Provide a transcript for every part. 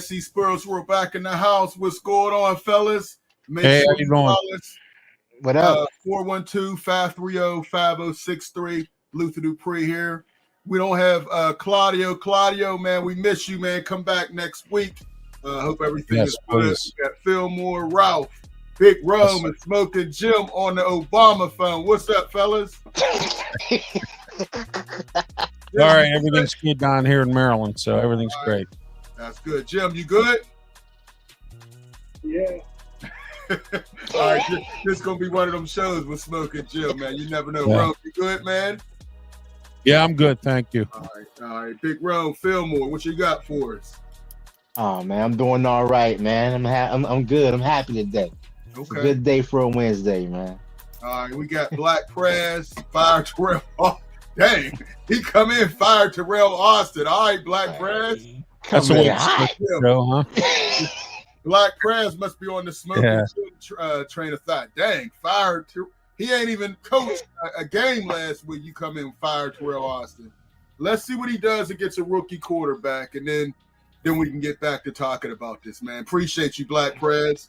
see Spurs were back in the house. What's going on, fellas? Make Hey, sure how you doing? What up? 412-530-5063. Luther Dupree here. We don't have Claudio. Claudio, man, we miss you, man. Come back next week. Hope everything is good. Please. We got Fillmore, Ralph, Big Rome, and Smoking Jim on the Obama phone. What's up, fellas? All right, everything's good down here in Maryland, so everything's great. That's good. Jim, you good? Yeah. All right, this is going to be one of them shows with Smoking Jim, man. You never know. Yeah. Rome, you good, man? Yeah, I'm good, thank you. All right. Big Rome, Fillmore, what you got for us? Oh man, I'm doing all right, man. I'm good. I'm happy today. It's a good day for a Wednesday, man. All right, we got Black Press, Fire Terrell. Oh, dang, he come in, Fire Terrell Austin. All right, Black Press. That's the way it's go, huh? Black Press must be on the Smoking train of thought. Dang, Fire. He ain't even coached a game last week. You come in, Fire Terrell Austin. Let's see what he does against a rookie quarterback, and then we can get back to talking about this, man. Appreciate you, Black Press.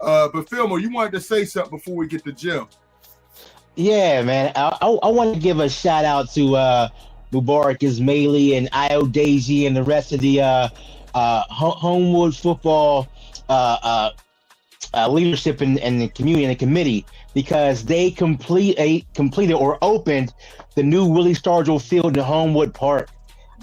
But Fillmore, you wanted to say something before we get to Jim. Yeah, man. I want to give a shout out to Mubarak Ismaili and Io Daisy and the rest of the Homewood football leadership in the community and the committee, because they completed or opened the new Willie Stargell Field in Homewood Park.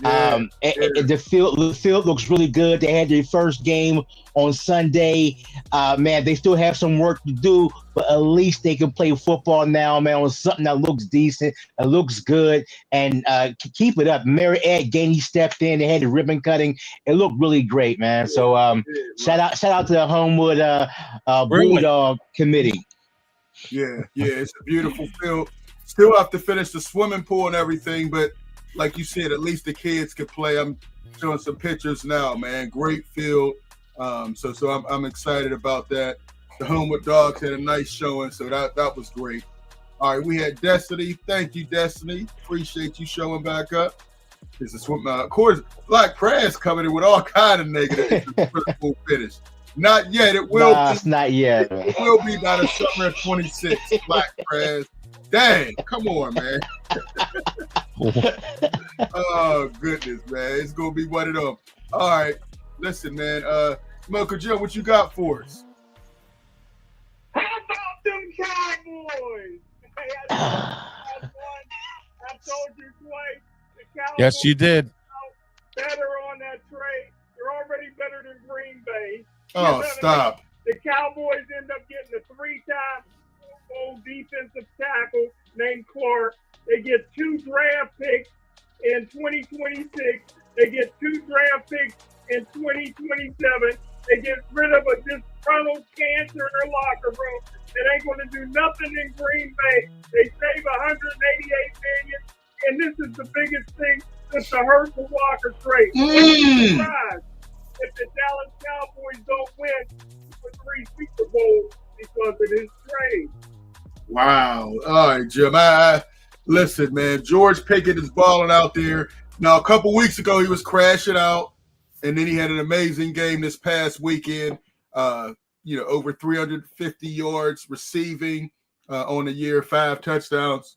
The field looks really good. They had their first game on Sunday. Man, they still have some work to do, but at least they can play football now, man, on something that looks decent, that looks good, and keep it up. Mary Ed Gainey stepped in. They had the ribbon cutting. It looked really great, man. So shout out to the Homewood Bulldog committee. Yeah, it's a beautiful field. Still have to finish the swimming pool and everything, but like you said, at least the kids could play. I'm showing some pictures now, man. Great field. So I'm excited about that. The Homewood Dogs had a nice showing, so that was great. All right, we had Destiny. Thank you, Destiny. Appreciate you showing back up. It's a swim. Of course, Black Press coming in with all kind of negatives. Full finish. Not yet. It will. It's not yet. It will be by the summer of 26. Black Press. Dang, come on, man. Oh, goodness, man. It's going to be one of them. All right. Listen, man. Smoker Joe, what you got for us? How about them Cowboys? Hey, I told you twice. The Cowboys, Yes, you did. better on that trade. They're already better than Green Bay. Oh, stop. The Cowboys end up getting a 3-time old defensive tackle named Clark. They get 2 draft picks in 2026. They get 2 draft picks in 2027. They get rid of a disgruntled cancer in their locker room that ain't going to do nothing in Green Bay. They save $188 million, and this is the biggest thing since the Herschel Walker trade. I'm surprised if the Dallas Cowboys don't win for 3 Super Bowls because of this trade. Wow. All right, Jim. Listen, man. George Pickett is balling out there. Now, a couple weeks ago, he was crashing out, and then he had an amazing game this past weekend. Over 350 yards receiving on the year, 5 touchdowns.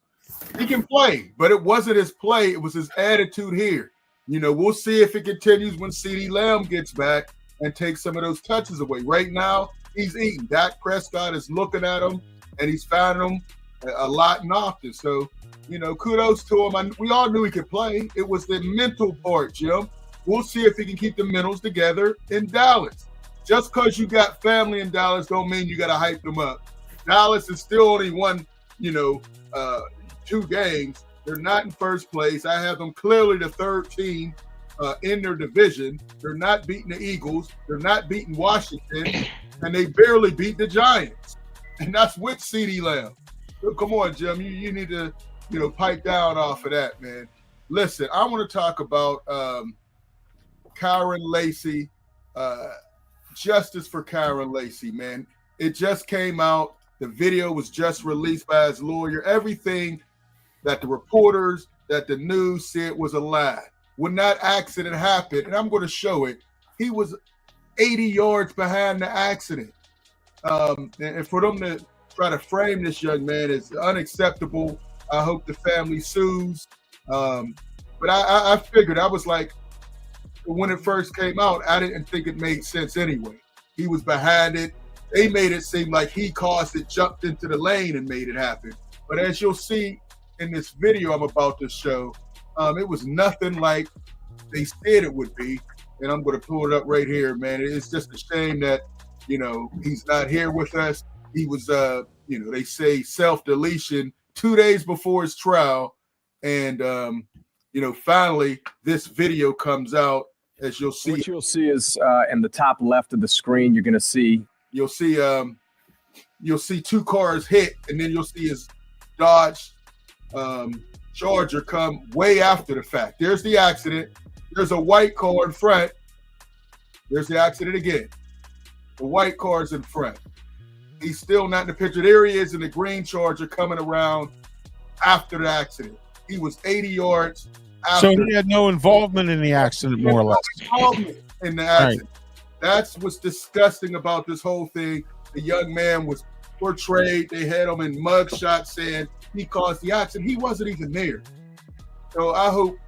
He can play, but it wasn't his play. It was his attitude here. We'll see if it continues when CeeDee Lamb gets back and takes some of those touches away. Right now, he's eating. Dak Prescott is looking at him, and he's finding them a lot and often. So, kudos to him. We all knew he could play. It was the mental part, Jim. We'll see if he can keep the mentals together in Dallas. Just because you got family in Dallas don't mean you got to hype them up. Dallas is still only won, 2 games. They're not in first place. I have them clearly the 3rd team in their division. They're not beating the Eagles. They're not beating Washington. And they barely beat the Giants. And that's with CeeDee Lamb. So come on, Jim. You need to, pipe down off of that, man. Listen, I want to talk about Kyren Lcy. Justice for Kyren Lcy, man. It just came out. The video was just released by his lawyer. Everything that the reporters, that the news said was a lie. When that accident happened, and I'm going to show it, He was 80 yards behind the accident. And for them to try to frame this young man is unacceptable. I hope the family sues. But I figured, I was like, when it first came out, I didn't think it made sense anyway. He was behind it. They made it seem like he caused it, jumped into the lane and made it happen. But as you'll see in this video I'm about to show, it was nothing like they said it would be. And I'm going to pull it up right here, man. It's just a shame that, he's not here with us. He was, they say self-deletion 2 days before his trial. And, finally, this video comes out, as you'll see. What you'll see is in the top left of the screen, you're going to see. You'll see two cars hit, and then you'll see his Dodge Charger come way after the fact. There's the accident. There's a white car in front. There's the accident again. The white car's in front. He's still not in the picture. There he is in the green Charger coming around after the accident. He was 80 yards after. So he had no involvement in the accident, more or less. In the accident. Right. That's what's disgusting about this whole thing. The young man was portrayed. They had him in mugshots saying he caused the accident. He wasn't even there. So I hope,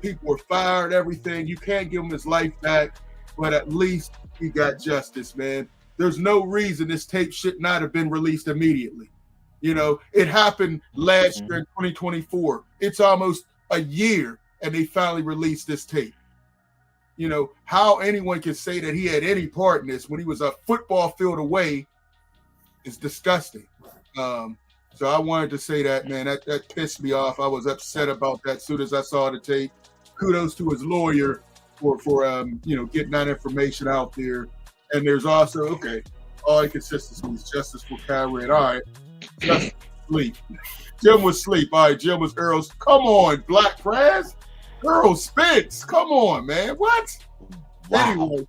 people were fired, everything. You can't give him his life back, but at least he got justice, man. There's no reason this tape should not have been released immediately. It happened last year in 2024. It's almost a year, and they finally released this tape. How anyone can say that he had any part in this when he was a football field away is disgusting. So I wanted to say that, man, that pissed me off. I was upset about that as soon as I saw the tape. Kudos to his lawyer for getting that information out there. And there's also, all inconsistencies, justice for Kyren. All right, just sleep. Jim was asleep. All right, Jim was Earl's. Come on, Black Prez. Earl Spence. Come on, man. What? Wow. Anyway,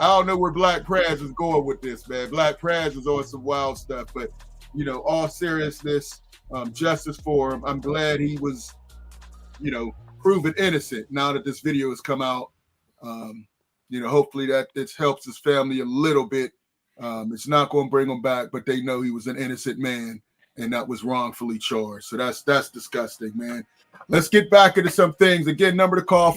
I don't know where Black Prez is going with this, man. Black Prez is on some wild stuff, but all seriousness, justice for him. I'm glad he was, proven innocent now that this video has come out. Hopefully that this helps his family a little bit. It's not going to bring him back, but they know he was an innocent man and that was wrongfully charged. So that's disgusting, man. Let's get back into some things. Again, number to call,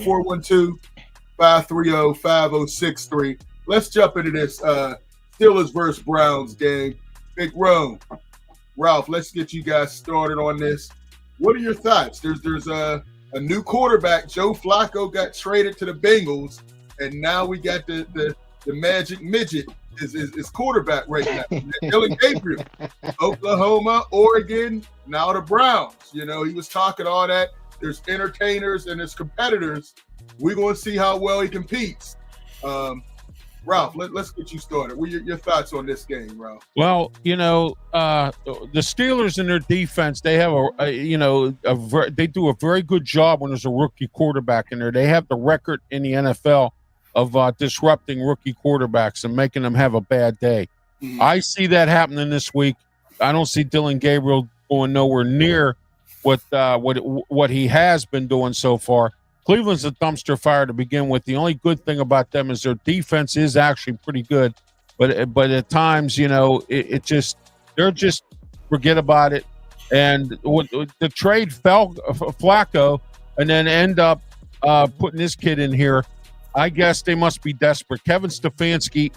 412-530-5063. Let's jump into this Steelers versus Browns game. Big Ralph, let's get you guys started on this. What are your thoughts? There's a new quarterback. Joe Flacco got traded to the Bengals, and now we got the magic midget is quarterback right now. Dylan Gabriel, Oklahoma, Oregon, now the Browns. He was talking all that. There's entertainers and there's competitors. We're going to see how well he competes. Ralph, let's get you started. What are your thoughts on this game, Ralph? Well, the Steelers and their defense, they have they do a very good job when there's a rookie quarterback in there. They have the record in the NFL of disrupting rookie quarterbacks and making them have a bad day. Mm-hmm. I see that happening this week. I don't see Dylan Gabriel going nowhere near what he has been doing so far. Cleveland's a dumpster fire to begin with. The only good thing about them is their defense is actually pretty good, but at times, they're just forget about it. And the trade fell Flacco, and then end up putting this kid in here. I guess they must be desperate. Kevin Stefanski,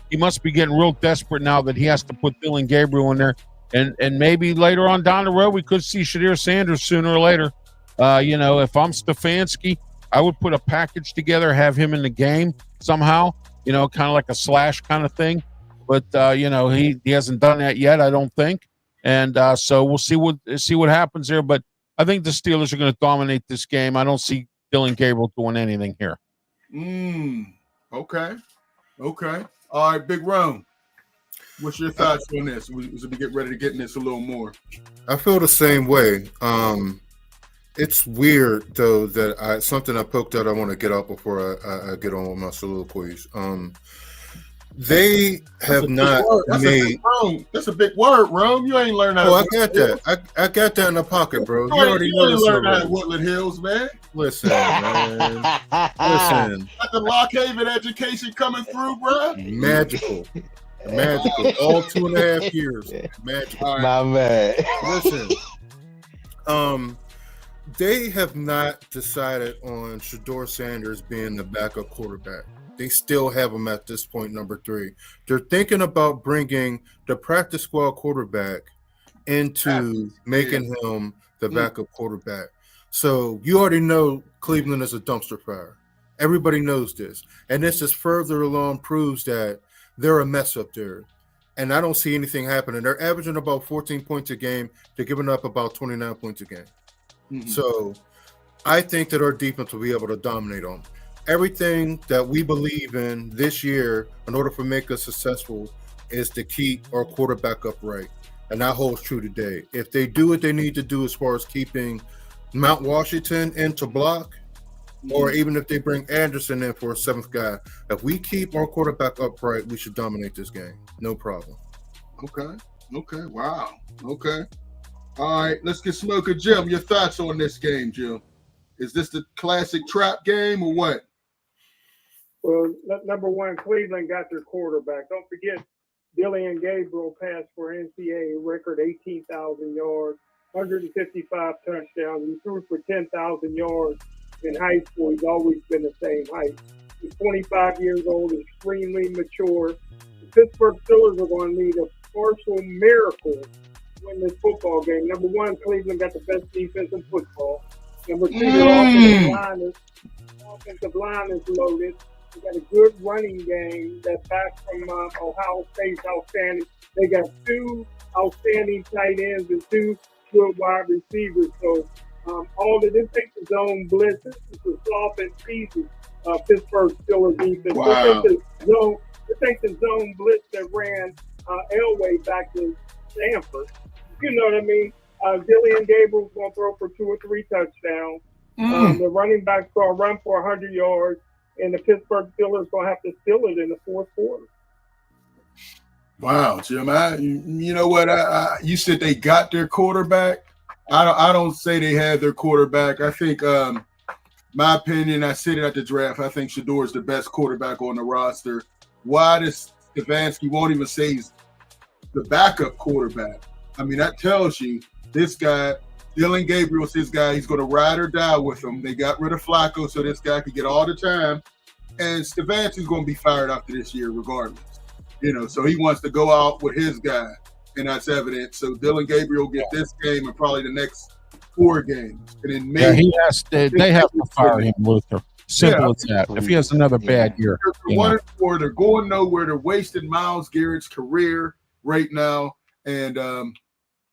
he must be getting real desperate now that he has to put Dylan Gabriel in there, and maybe later on down the road we could see Shadir Sanders sooner or later. If I'm Stefanski, I would put a package together, have him in the game somehow, kind of like a slash kind of thing. But, he hasn't done that yet, I don't think. And so we'll see what happens there. But I think the Steelers are going to dominate this game. I don't see Dylan Gabriel doing anything here. Okay. All right, Big Rome. What's your thoughts on this? We get ready to get in this a little more. I feel the same way. It's weird though that something I poked out I want to get out before I get on with my soliloquies. They have not made. That's a big word, Rome. You ain't learned that. Oh, I got that. I got that in the pocket, bro. You already know this already. Woodland Hills, man. Listen, man. Listen. Got the Lockhaven education coming through, bro. Magical. All 2.5 years. Magical. Right. My man. Listen. They have not decided on Shedeur Sanders being the backup quarterback. They still have him at this point, number 3. They're thinking about bringing the practice squad quarterback into making him the backup quarterback. So you already know Cleveland is a dumpster fire. Everybody knows this. And this just further along proves that they're a mess up there. And I don't see anything happening. They're averaging about 14 points a game. They're giving up about 29 points a game. Mm-hmm. So I think that our defense will be able to dominate them. Everything that we believe in this year in order to make us successful is to keep our quarterback upright. And that holds true today. If they do what they need to do as far as keeping Mount Washington in to block, or even if they bring Anderson in for a 7th guy, if we keep our quarterback upright, we should dominate this game. No problem. Okay. Wow. Okay. All right. Let's get Smoker Jim. Your thoughts on this game, Jim? Is this the classic trap game or what? Well, number one, Cleveland got their quarterback. Don't forget, Dylan Gabriel passed for NCAA record 18,000 yards, 155 touchdowns. He threw for 10,000 yards in high school. He's always been the same height. He's 25 years old, extremely mature. The Pittsburgh Steelers are going to need a partial miracle to win this football game. Number one, Cleveland got the best defense in football. Number two, their offensive line is loaded. They got a good running game that's back from Ohio State's outstanding. They got 2 outstanding tight ends and 2 good wide receivers. So all of this takes the zone blitz. This is a soft and easy Pittsburgh Steelers defense. Wow. They take the zone blitz that ran Elway back to Stanford. You know what I mean? Dylan Gabriel's going to throw for 2 or 3 touchdowns. The running back's going to run for 100 yards, and the Pittsburgh Steelers going to have to steal it in the 4th quarter. Wow, Jim. You know what? You said they got their quarterback. I don't say they had their quarterback. I think, my opinion, I said it at the draft, I think Shedeur is the best quarterback on the roster. Why does Stefanski won't even say he's the backup quarterback? I mean, that tells you this guy, Dylan Gabriel's his guy. He's going to ride or die with him. They got rid of Flacco so this guy could get all the time. And Stefanski's going to be fired after this year regardless. So he wants to go out with his guy, and that's evident. So Dylan Gabriel will get this game and probably the next 4 games. And then maybe they have to fire him, Luther. Simple as that. If he has another bad year. They're 1-4. They're going nowhere. They're wasting Myles Garrett's career right now. And,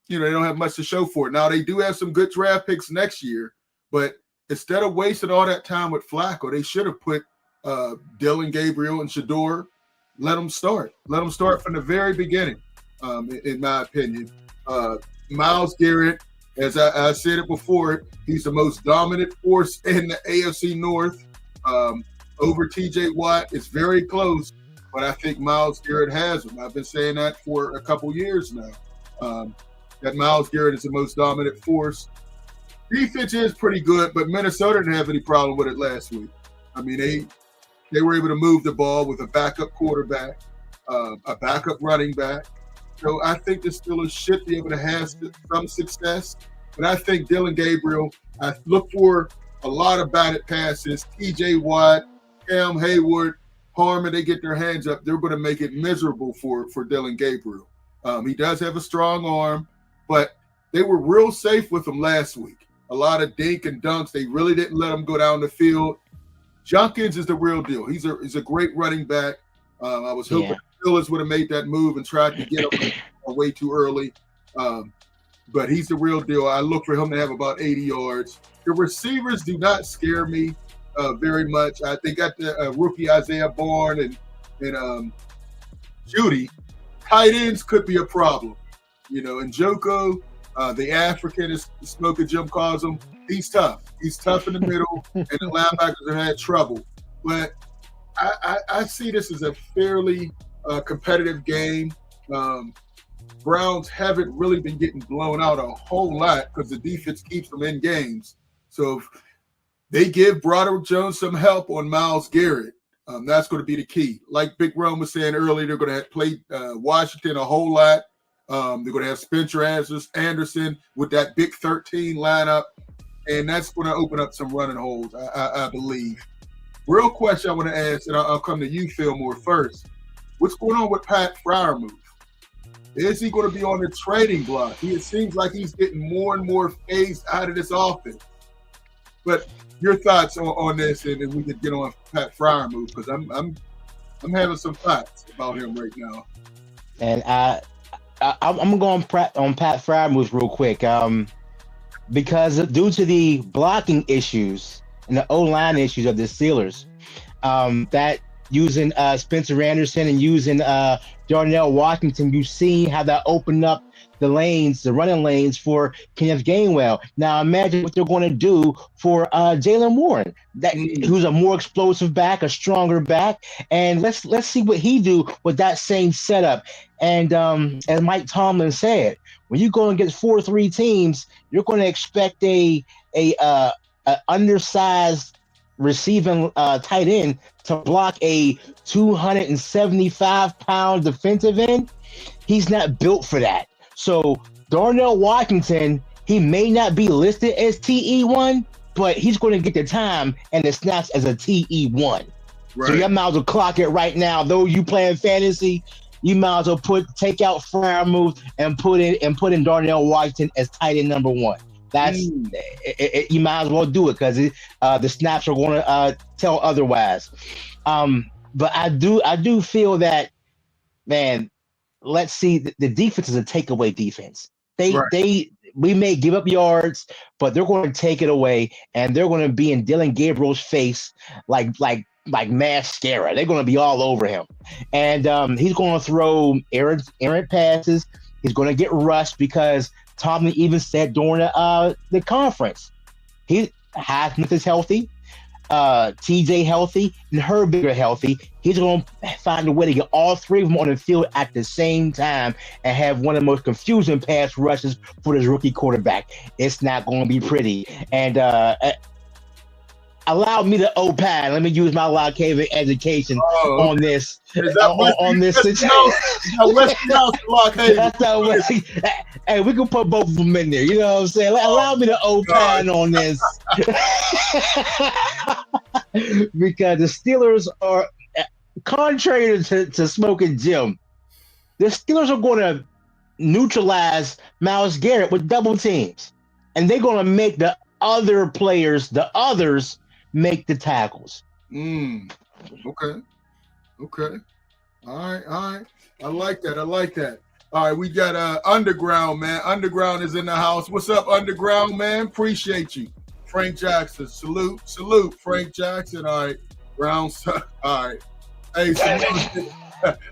they don't have much to show for it. Now, they do have some good draft picks next year, but instead of wasting all that time with Flacco, they should have put Dylan Gabriel and Shedeur. Let them start. Let them start from the very beginning, in my opinion. Myles Garrett, as I said it before, he's the most dominant force in the AFC North. Over T.J. Watt. It's very close, but I think Myles Garrett has him. I've been saying that for a couple years now. That Myles Garrett is the most dominant force. Defense is pretty good, but Minnesota didn't have any problem with it last week. I mean, they were able to move the ball with a backup quarterback, a backup running back. So I think the Steelers should be able to have some success. But I think Dylan Gabriel, I look for a lot of batted passes. T.J. Watt, Cam Hayward, Harmon, they get their hands up. They're going to make it miserable for Dylan Gabriel. He does have a strong arm, but they were real safe with him last week. A lot of dink and dunks. They really didn't let him go down the field. Jenkins is the real deal. He's a great running back. I was hoping the Steelers would have made that move and tried to get him way too early. But he's the real deal. I look for him to have about 80 yards. The receivers do not scare me very much. They got the rookie Isaiah Bourne and Judy. Tight ends could be a problem. And Joko, the African, as Smoker Jim calls him, he's tough. He's tough in the middle, and the linebackers have had trouble. But I see this as a fairly competitive game. Browns haven't really been getting blown out a whole lot because the defense keeps them in games. So if they give Broderick Jones some help on Myles Garrett, that's going to be the key. Like Big Ron was saying earlier, they're going to play Washington a whole lot. They're going to have Spencer Anderson with that big 13 lineup, and that's going to open up some running holes, I believe. Real question I want to ask, and I'll come to you, Fillmore, first. What's going on with Pat Freiermuth? Is he going to be on the trading block? It seems like he's getting more and more phased out of this offense. But your thoughts on this, and then we can get on Pat Freiermuth, because I'm having some thoughts about him right now. And I'm gonna go on Pat Freiermuth real quick, because due to the blocking issues and the O-line issues of the Steelers, that using Spencer Anderson and using Darnell Washington, you see how that opened up the lanes, the running lanes for Kenneth Gainwell. Now imagine what they're going to do for Jaylen Warren, who's a more explosive back, a stronger back, and let's see what he do with that same setup. And as Mike Tomlin said, when you go against 4-3 teams, you're going to expect a undersized receiving tight end to block a 275-pound defensive end. He's not built for that. So Darnell Washington, he may not be listed as TE1, but he's going to get the time and the snaps as a TE1. Right. So you might as well clock it right now. Though you playing fantasy, you might as well take out Freiermuth and put in Darnell Washington as tight end number 1. That's you might as well do it because the snaps are going to tell otherwise. But I do feel that, man. Let's see. The defense is a takeaway defense. We may give up yards, but they're going to take it away, and they're going to be in Dylan Gabriel's face like mascara. They're going to be all over him, and he's going to throw errant passes. He's going to get rushed because Tomlin even said during the conference, Highsmith is healthy, TJ healthy, and Herbig are healthy. He's going to find a way to get all three of them on the field at the same time and have one of the most confusing pass rushes for this rookie quarterback. It's not going to be pretty. And allow me to opine. Let me use my Lacvy education on this. On this situation. Hey, we can put both of them in there. You know what I'm saying? Allow me to opine on this. Because the Steelers are, contrary to Smoking Jim, the Steelers are going to neutralize Myles Garrett with double teams. And they're going to make the others, make the tackles. Okay. All right. I like that. All right, we got Underground, man. Underground is in the house. What's up, Underground, man? Appreciate you. Frank Jackson, salute, Frank Jackson. All right, Browns. All right. Hey,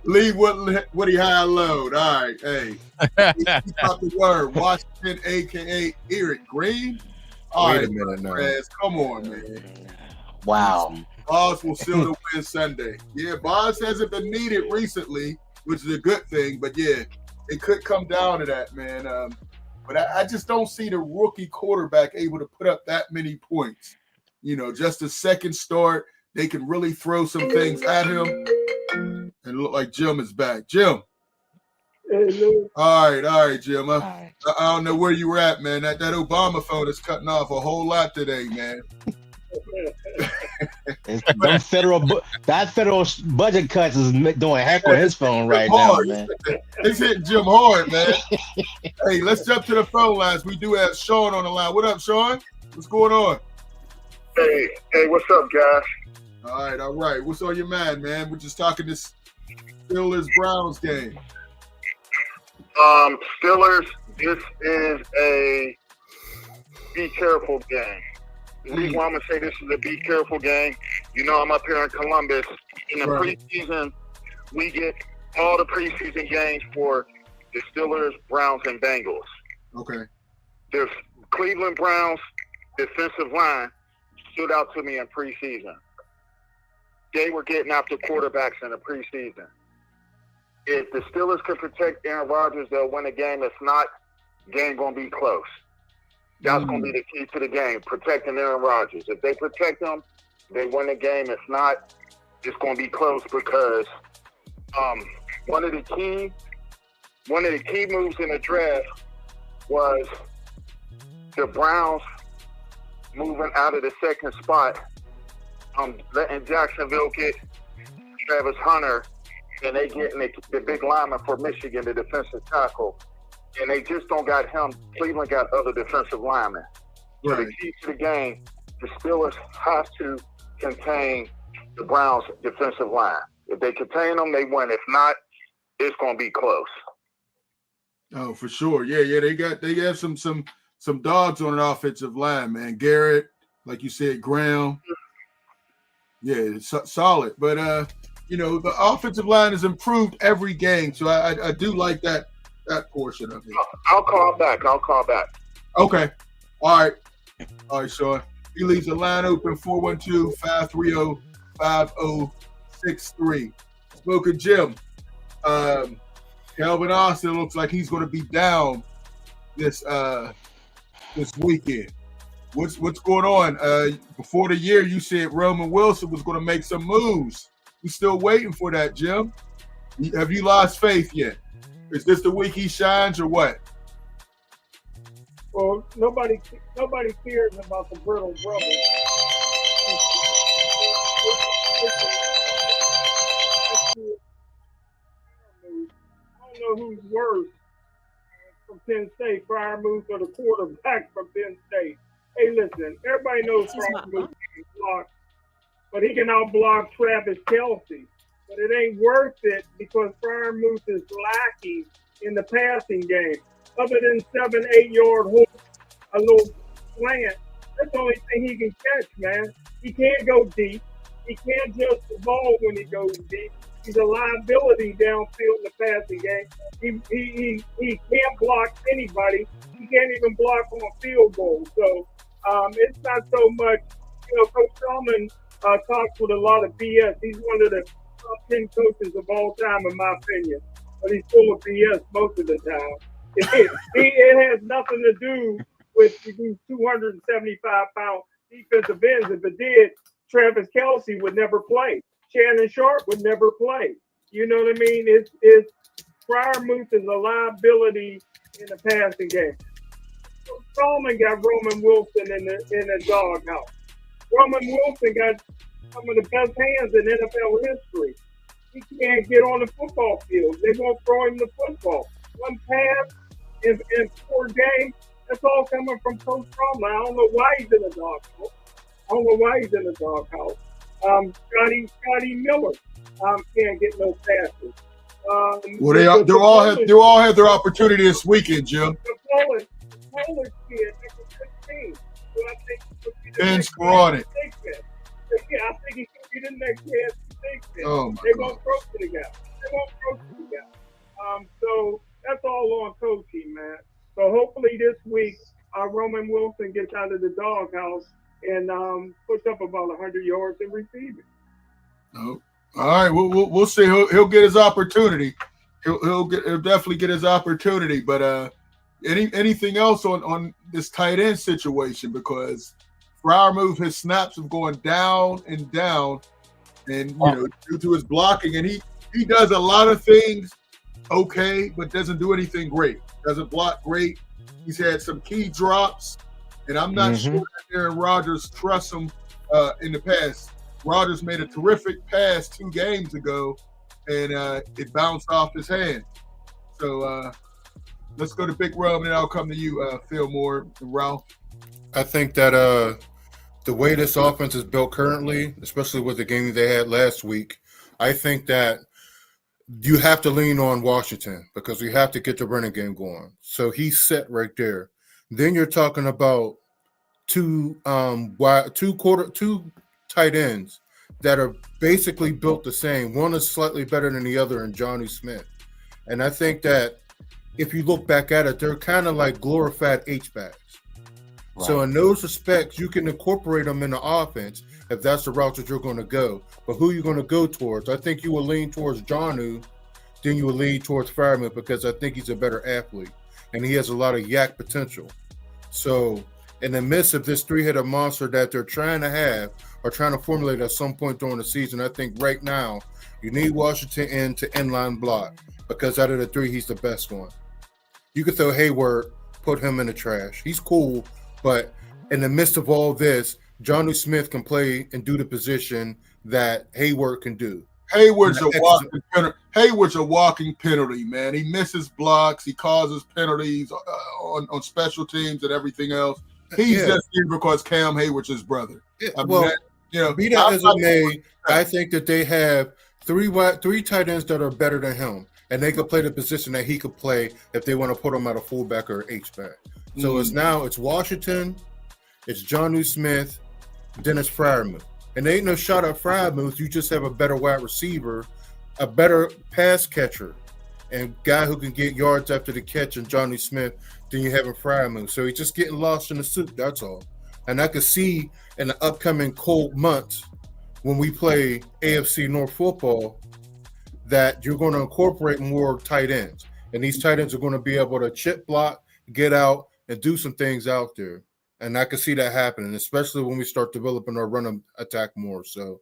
leave Woody high and load. All right, hey. He got the word. Washington, a.k.a. Eric Green. All right, minute now. Come on, man. Wow. Boz will seal the win Sunday. Yeah, Boz hasn't been needed recently, which is a good thing. But, yeah, it could come down to that, man. But I just don't see the rookie quarterback able to put up that many points. You know, just a second start, they can really throw some things at him. And it look like Jim is back. Jim. Hello. All right, Jim. I don't know where you were at, man. That Obama phone is cutting off a whole lot today, man. that federal budget cuts is doing heck with his phone right now, man. It's hitting Jim hard, man. Hey, let's jump to the phone lines. We do have Sean on the line. What up, Sean? What's going on? Hey, what's up, guys? All right. What's on your mind, man? We're just talking this Steelers-Browns game. Steelers, this is a be careful game. The reason why I'm going to say this is a be careful game, you know, I'm up here in Columbus. In the preseason, we get all the preseason games for the Steelers, Browns, and Bengals. Okay. The Cleveland Browns defensive line stood out to me in preseason. they were getting after quarterbacks in the preseason. If the Steelers can protect Aaron Rodgers, they'll win a game. If not, game going to be close. That's going to be the key to the game, protecting Aaron Rodgers. If they protect him, they win the game. If not, it's going to be close because one of the key moves in the draft was the Browns moving out of the second spot, letting Jacksonville get Travis Hunter, and they getting the big lineman for Michigan, the defensive tackle, and they just don't got him. Cleveland got other defensive linemen. So the key to the game, the Steelers have to contain the Browns' defensive line. If they contain them, they win. If not, it's going to be close. Oh, for sure. Yeah. They have some dogs on an offensive line, man. Garrett, like you said, Graham. Yeah, it's solid. But the offensive line has improved every game, so I do like that portion of it. I'll call back. Okay. All right, Sean. He leaves the line open 412-530-5063. Smoking Jim. Calvin Austin looks like he's going to be down this weekend. What's going on? Before the year, you said Roman Wilson was going to make some moves. We still waiting for that, Jim. Have you lost faith yet? Is this the week he shines or what? Well, nobody cares about the brittle rubble. I don't know who's worse from Penn State, Freiermuth or the quarterback from Penn State. Hey, listen, everybody knows Freiermuth can block, but he can outblock Travis Kelce. But it ain't worth it because Freiermuth is lacking in the passing game. Other than 7-8 yard hook, a little slant, that's the only thing he can catch, man. He can't go deep. He can't just the ball when he goes deep. He's a liability downfield in the passing game. He can't block anybody. He can't even block on a field goal. So it's not so much, Coach Strowman talks with a lot of BS. He's one of the top 10 coaches of all time, in my opinion. But he's full of BS most of the time. It has nothing to do with these 275-pound defensive ends. If it did, Travis Kelce would never play. Shannon Sharp would never play. You know what I mean? It's Freiermuth is a liability in the passing game. Strowman got Roman Wilson in the doghouse. Roman Wilson got some of the best hands in NFL history. He can't get on the football field. They won't throw him the football. One pass in 4 games, that's all coming from Coach Strowman. I don't know why he's in the doghouse. Scotty Miller can't get no passes. Well, they'll all have their opportunity this weekend, Jim. The Polish kid, number 15. So I think Ben score on it. Yeah, I think he could be the next AFC Big Ten. Oh, they won't throw to the guy. So that's all on coaching, man. So hopefully this week, Roman Wilson gets out of the doghouse and push up about 100 yards in receiving. Oh, all right. We'll see. He'll get his opportunity. He'll definitely get his opportunity. But anything else on this tight end situation? Because Freiermuth, his snaps have gone down and down, and due to his blocking, and he does a lot of things okay, but doesn't do anything great. Doesn't block great. He's had some key drops, and I'm not sure that Aaron Rodgers trusts him in the past. Rodgers made a terrific pass 2 games ago, and it bounced off his hand. So let's go to Big Rub, and then I'll come to you, Phil Moore and Ralph. I think that the way this offense is built currently, especially with the game they had last week, I think that you have to lean on Washington because we have to get the running game going. So he's set right there. Then you're talking about two tight ends that are basically built the same. One is slightly better than the other in Johnny Smith. And I think that if you look back at it, they're kind of like glorified H-backs. Right. So in those respects, you can incorporate them in the offense if that's the route that you're going to go. But who you're going to go towards? I think you will lean towards Jonnu, then you will lean towards Freiermuth because I think he's a better athlete and he has a lot of yak potential. So in the midst of this three-headed monster that they're trying to have or trying to formulate at some point during the season, I think right now you need Washington in to inline block because out of the three, he's the best one. You could throw Hayward, put him in the trash. He's cool, but in the midst of all this, Jonnu Smith can play and do the position that Hayward can do. Hayward's a walking penalty, man. He misses blocks. He causes penalties on special teams and everything else. He's just here because Cam Hayward's his brother. Yeah. Be that as it may, I think that they have three tight ends that are better than him, and they could play the position that he could play if they want to put him at a fullback or H-back. So it's Washington, it's Jonnu Smith, then it's Freiermuth. And there ain't no shot at Freiermuth. You just have a better wide receiver, a better pass catcher, and guy who can get yards after the catch in Jonnu Smith than you have in Freiermuth. So he's just getting lost in the soup, that's all. And I could see in the upcoming cold months when we play AFC North football that you're going to incorporate more tight ends. And these tight ends are going to be able to chip block, get out, and do some things out there. And I can see that happening, especially when we start developing our run attack more. So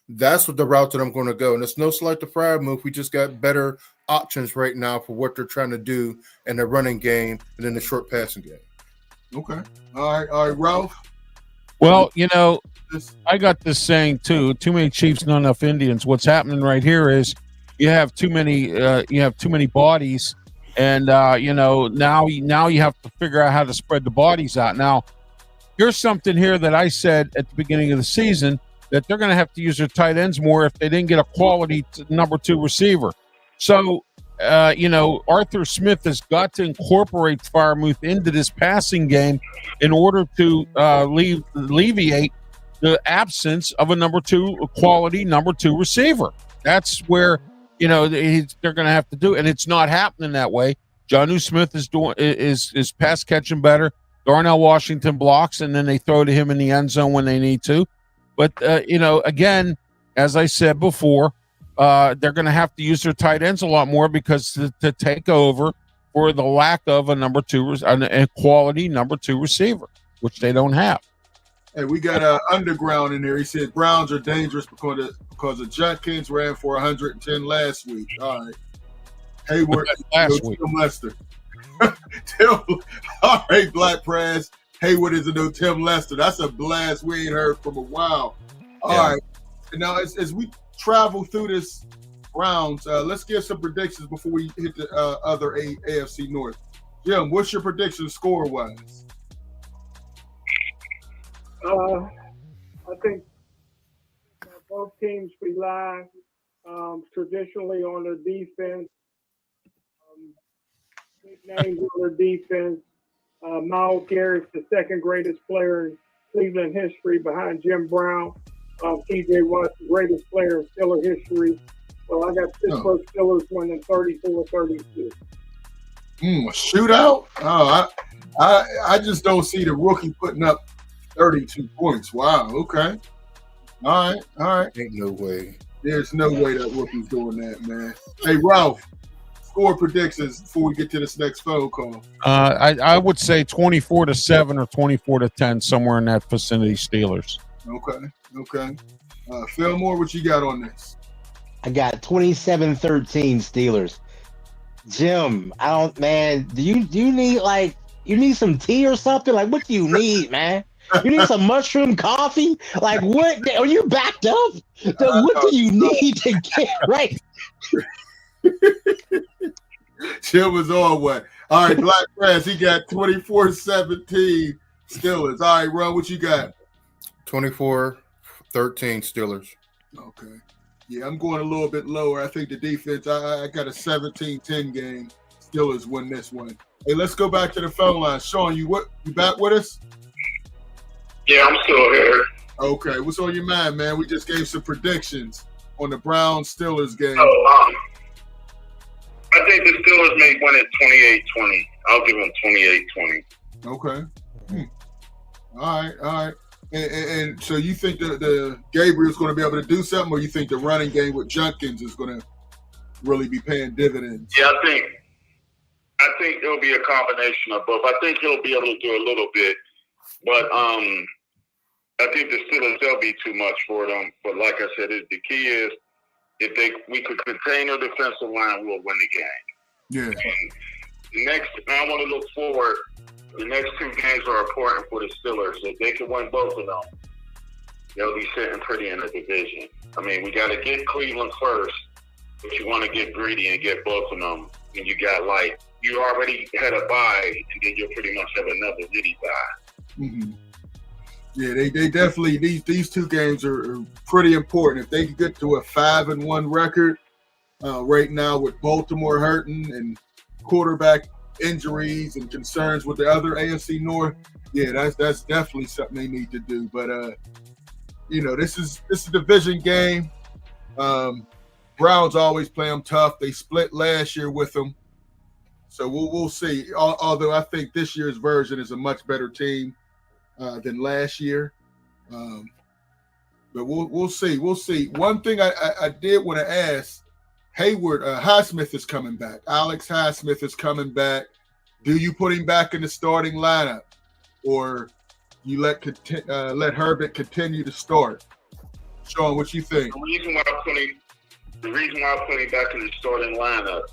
that's what the route that I'm going to go. And it's no slight to Freiermuth. We just got better options right now for what they're trying to do in the running game and in the short passing game. Okay. All right, Ralph. Well, I got this saying too: too many Chiefs, not enough Indians. What's happening right here is you have too many bodies, and now you have to figure out how to spread the bodies out. Now, here's something here that I said at the beginning of the season, that they're going to have to use their tight ends more if they didn't get a quality number 2 receiver. So, Arthur Smith has got to incorporate Freiermuth into this passing game in order to alleviate the absence of a quality number 2 receiver. That's where, they're going to have to do, and it's not happening that way. Jonnu Smith is pass catching better. Darnell Washington blocks, and then they throw to him in the end zone when they need to. But, again, as I said before, they're going to have to use their tight ends a lot more because to take over for the lack of a quality number 2 receiver, which they don't have. Hey, we got Underground in there. He said Browns are dangerous because the Judkins ran for 110 last week. All right. Hayward, last week. Tim Lester. All right, Black Press. Hayward is a no Tim Lester. That's a blast we ain't heard from a while. All right. And now as we travel through this rounds, let's give some predictions before we hit the other AFC North. Jim, what's your prediction score-wise? I think both teams rely traditionally on their defense. Big names on their defense. Myles Garrett's the second greatest player in Cleveland history behind Jim Brown. T.J. Watt's the greatest player in Steelers history. So I got Pittsburgh Steelers winning 34-32. A shootout? Oh, I just don't see the rookie putting up 32 points. Wow. Okay. All right. Ain't no way. There's no way that rookie's doing that, man. Hey, Ralph, score predictions before we get to this next phone call. I would say 24-7 or 24-10, somewhere in that vicinity, Steelers. Okay. Fillmore, what you got on this? I got 27-13 Steelers. Jim, do you need you need some tea or something? Like, what do you need, man? You need some mushroom coffee? Like, what? Are you backed up? What do you need to get right? Jim was on one. All right, Black Press, he got 24-17 Steelers. All right, Ron, what you got? 24-13 Steelers. Okay. Yeah, I'm going a little bit lower. I think the defense, I got a 17-10 game. Steelers win this one. Hey, let's go back to the phone line. Sean, you back with us? Yeah, I'm still here. Okay, what's on your mind, man? We just gave some predictions on the Browns-Steelers game. I think the Steelers may win it 28-20. I'll give them 28-20. Okay. All right. And so you think the Gabriel's going to be able to do something, or you think the running game with Junkins is going to really be paying dividends? Yeah, I think it'll be a combination of both. I think he'll be able to do a little bit, but I think the Steelers, they'll be too much for them. But like I said, the key is we could contain their defensive line, we'll win the game. Yeah. And I want to look forward. The next two games are important for the Steelers. If they can win both of them, they'll be sitting pretty in the division. I mean, we got to get Cleveland first, but you want to get greedy and get both of them. And you already had a bye, and then you'll pretty much have another mini bye. Mm-hmm. Yeah, they definitely, these two games are pretty important. If they can get to a 5-1 record right now with Baltimore hurting and quarterback injuries and concerns with the other AFC North, yeah, that's definitely something they need to do. But this is a division game. Browns always play them tough. They split last year with them, so we'll see. Although I think this year's version is a much better team than last year, but we'll see. We'll see. One thing I did want to ask. Hayward, Highsmith is coming back. Alex Highsmith is coming back. Do you put him back in the starting lineup, or you let Herbert continue to start? Sean, what you think? The reason why I put him back in the starting lineup,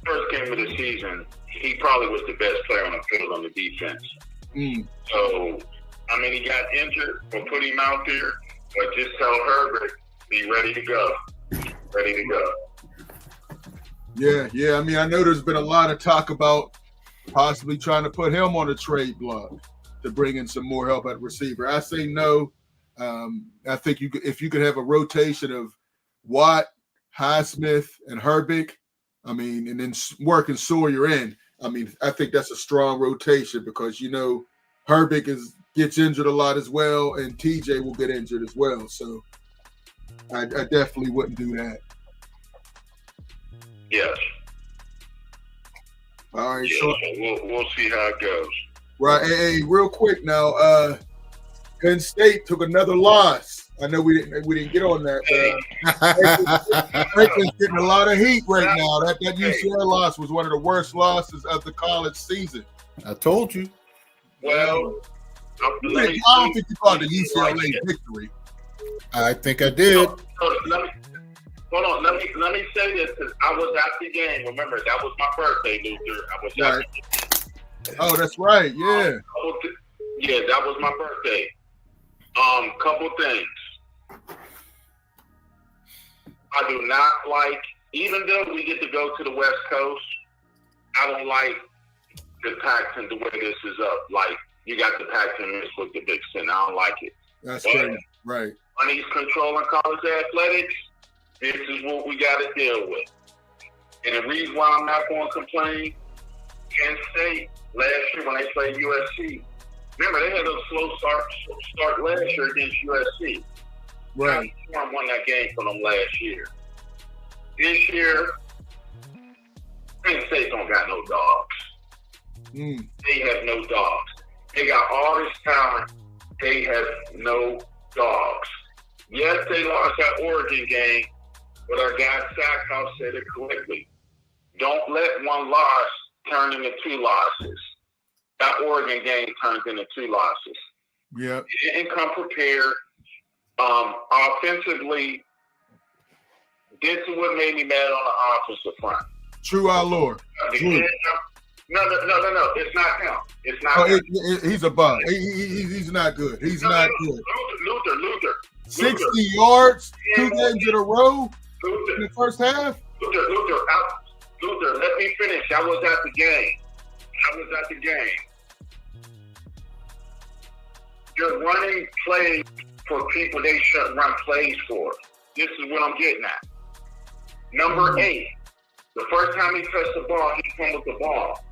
first game of the season, he probably was the best player on the field on the defense. So, I mean, he got injured, we'll put him out there, but just tell Herbert, be ready to go. Ready to go. Yeah. I mean, I know there's been a lot of talk about possibly trying to put him on a trade block to bring in some more help at receiver. I say no. I think if you could have a rotation of Watt, Highsmith, and Herbig, I mean, and then working Sawyer in, I mean, I think that's a strong rotation because, Herbig gets injured a lot as well, and TJ will get injured as well. So I definitely wouldn't do that. Yes. All right. Yeah, So we'll see how it goes. Right. Hey, real quick now, Penn State took another loss. I know we didn't get on that. Franklin's getting a lot of heat right now. That UCLA loss was one of the worst losses of the college season. I told you. Well, I don't think you called the UCLA victory. I think I did. Hold on. Let me say this because I was at the game. Remember, that was my birthday, Luther. I was at the game. Oh, that's right. Yeah. Yeah, that was my birthday. Couple things. I do not like, even though we get to go to the West Coast, I don't like the Pac-10 the way this is up. Like, you got the Pac-10 mixed with the Big Ten. I don't like it. That's right. Money's controlling college athletics. This is what we got to deal with. And the reason why I'm not going to complain, Penn State, last year when they played USC, remember, they had a slow start last year against USC. Right. John won that game for them last year. This year, Penn State don't got no dogs. They have no dogs. They got all this talent. They have no dogs. Yes, they lost that Oregon game, but our guy Sackhouse said it correctly. Don't let one loss turn into two losses. That Oregon game turned into two losses. Yeah. They didn't come prepared. Offensively, this is what made me mad on the offensive front. True our Lord. No. It's not him. It's not him. He's a bum. He's not good. He's not good. Luther. 60 yards, 2 games in a row in the first half. Luther, let me finish. I was at the game. You're running plays for people they shouldn't run plays for. This is what I'm getting at. Number 8, the first time he touched the ball, he fumbled the ball.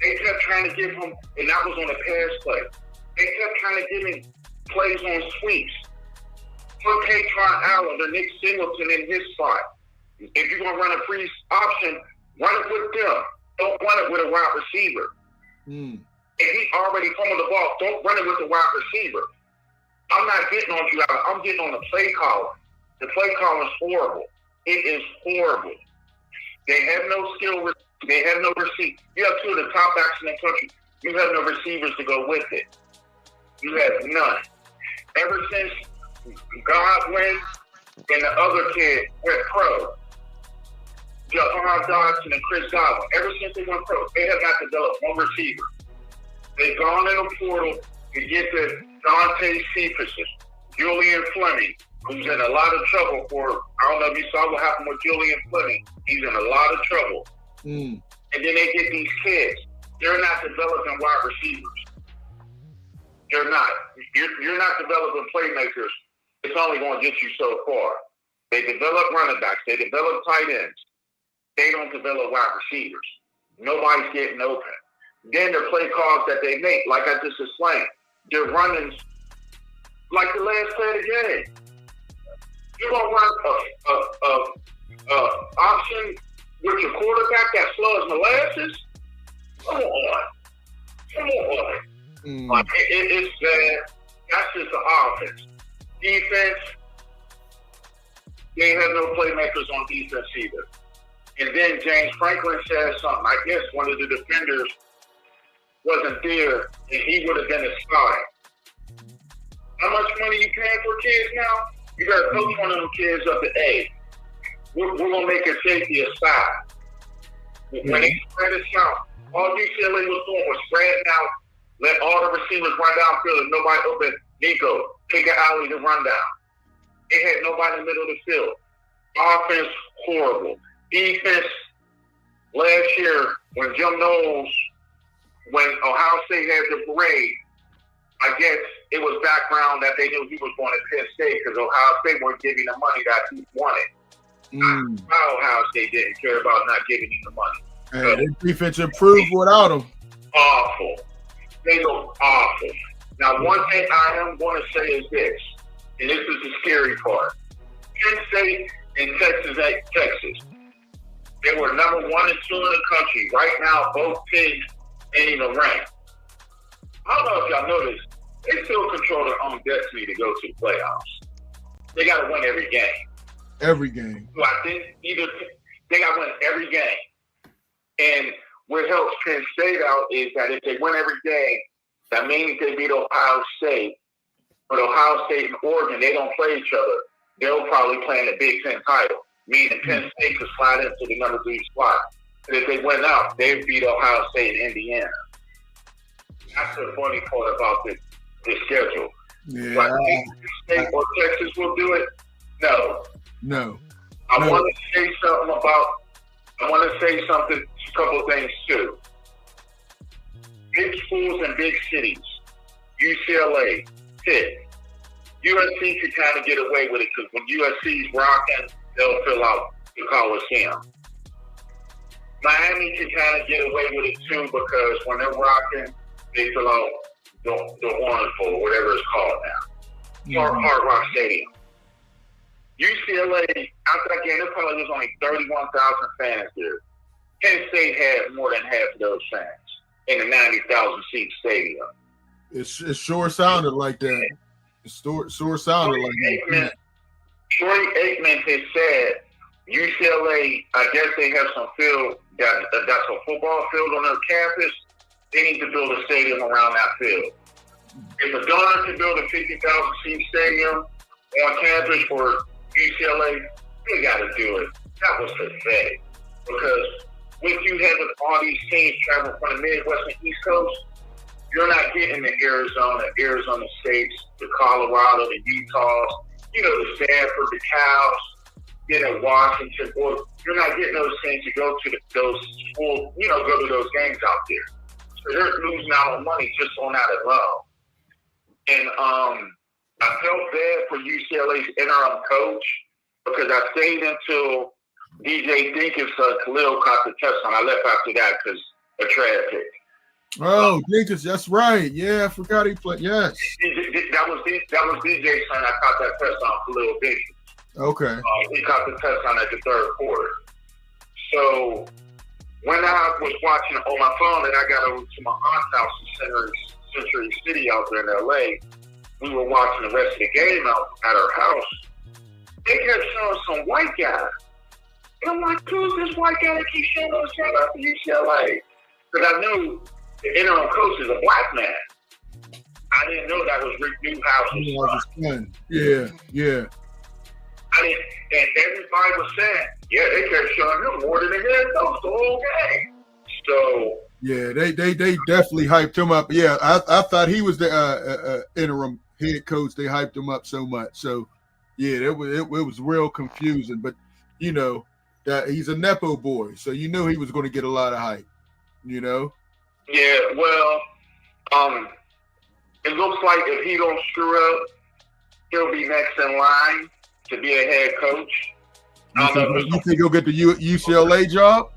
They kept trying to give him, and that was on a pass play. They kept trying to give him plays on sweeps. Put Kaytron Allen or Nick Singleton in his spot. If you're going to run a free option, run it with them. Don't run it with a wide receiver. If he already fumbled the ball, don't run it with the wide receiver. I'm not getting on you. I'm getting on the play caller. The play caller is horrible. It is horrible. They have no skill. They have no receiver. You have two of the top backs in the country. You have no receivers to go with it. You have none. Ever since Godwin and the other kid went pro, Jahan Dodson and Chris Godwin, ever since they went pro, they have not developed one receiver. They've gone in the portal to get the Dante Cephas, Julian Fleming, who's in a lot of trouble for, I don't know if you saw what happened with Julian Fleming. He's in a lot of trouble. And then they get these kids. They're not developing wide receivers. They're not. You're not developing playmakers. It's only going to get you so far. They develop running backs. They develop tight ends. They don't develop wide receivers. Nobody's getting open. Then the play calls that they make, like I just explained, they're running like the last play of the game. You're going to run a option with your quarterback that slow as molasses? Come on. Like, it's bad. That's just the offense. Defense, they have no playmakers on defense either. And then James Franklin said something. I guess one of the defenders wasn't there, and he would have been a starter. How much money you paying for kids now? You got to coach one of them kids up to A. We're going to make a safety a side. When they spread us out, all UCLA was doing was spreading out, let all the receivers run downfield and nobody open. Nico, pick an alley to run down. They had nobody in the middle of the field. Offense, horrible. Defense, last year, when Jim Knowles, when Ohio State had the parade, I guess it was background that they knew he was going to Penn State because Ohio State weren't giving the money that he wanted. Ohio State didn't care about not giving him the money. Hey, their defense improved without him. Awful. They look awful. Now, one thing I am going to say is this, and this is the scary part. Penn State and Texas, they were number 1 and 2 in the country. Right now, both teams ain't even ranked. I don't know if y'all know this. They still control their own destiny to go to the playoffs. They got to win every game. Every game. So I think they got to win every game. And what helps Penn State out is that if they win every game, that means they beat Ohio State. But Ohio State and Oregon, they don't play each other. They'll probably play in the Big Ten title, meaning Penn State could slide into the number 3 spot. And if they win out, they beat Ohio State and Indiana. That's the funny part about the schedule. Yeah. But I think State or Texas will do it? No. I want to say something, a couple of things too. Big schools and big cities, UCLA, Pitt, USC could kind of get away with it because when USC's rocking, they'll fill out the Coliseum. Miami can kind of get away with it too because when they're rocking, they fill out the Orange Bowl, whatever it's called now. Hard Rock Stadium. UCLA, after that game, there probably was only 31,000 fans there. Penn State had more than half of those fans in a 90,000-seat stadium. It sure sounded like that. It sure sounded like that. Troy Aikman has said UCLA, I guess they have some field, that's a football field on their campus. They need to build a stadium around that field. If Madonna can build a 50,000-seat stadium on campus for UCLA, they got to do it. That was pathetic. Because with you having all these teams traveling from the Midwest and East Coast, you're not getting the Arizona States, the Colorado, the Utahs, the Stanford, the Cows, Washington. Or you're not getting those teams to go to those schools, go to those games out there. So they're losing out on money just on that alone. And I felt bad for UCLA's interim coach because I stayed until DJ Dinkins, Khalil caught the touchdown. I left after that because of traffic. Oh, Dinkins, that's right. Yeah, I forgot he played. Yes. That was DJ's son. I caught that touchdown, Khalil Dinkins. Okay. He caught the touchdown at the third quarter. So when I was watching on my phone and I got over to my aunt's house in Century City out there in LA, we were watching the rest of the game out at our house, they kept showing some white guy. And I'm like, who's this white guy that keeps showing us right out to UCLA? Because I knew the interim coach is a black man. I didn't know that was Rick Newhouse's son. Yeah. I didn't, and everybody was saying, yeah, they kept showing him more than the head coach the whole game. So yeah, they definitely hyped him up. Yeah, I thought he was the interim head coach. They hyped him up so much. So yeah, it was real confusing. But you know that he's a nepo boy, so you knew he was going to get a lot of hype. You know. Yeah, well, it looks like if he don't screw up, he'll be next in line to be a head coach. You think he'll get the UCLA job?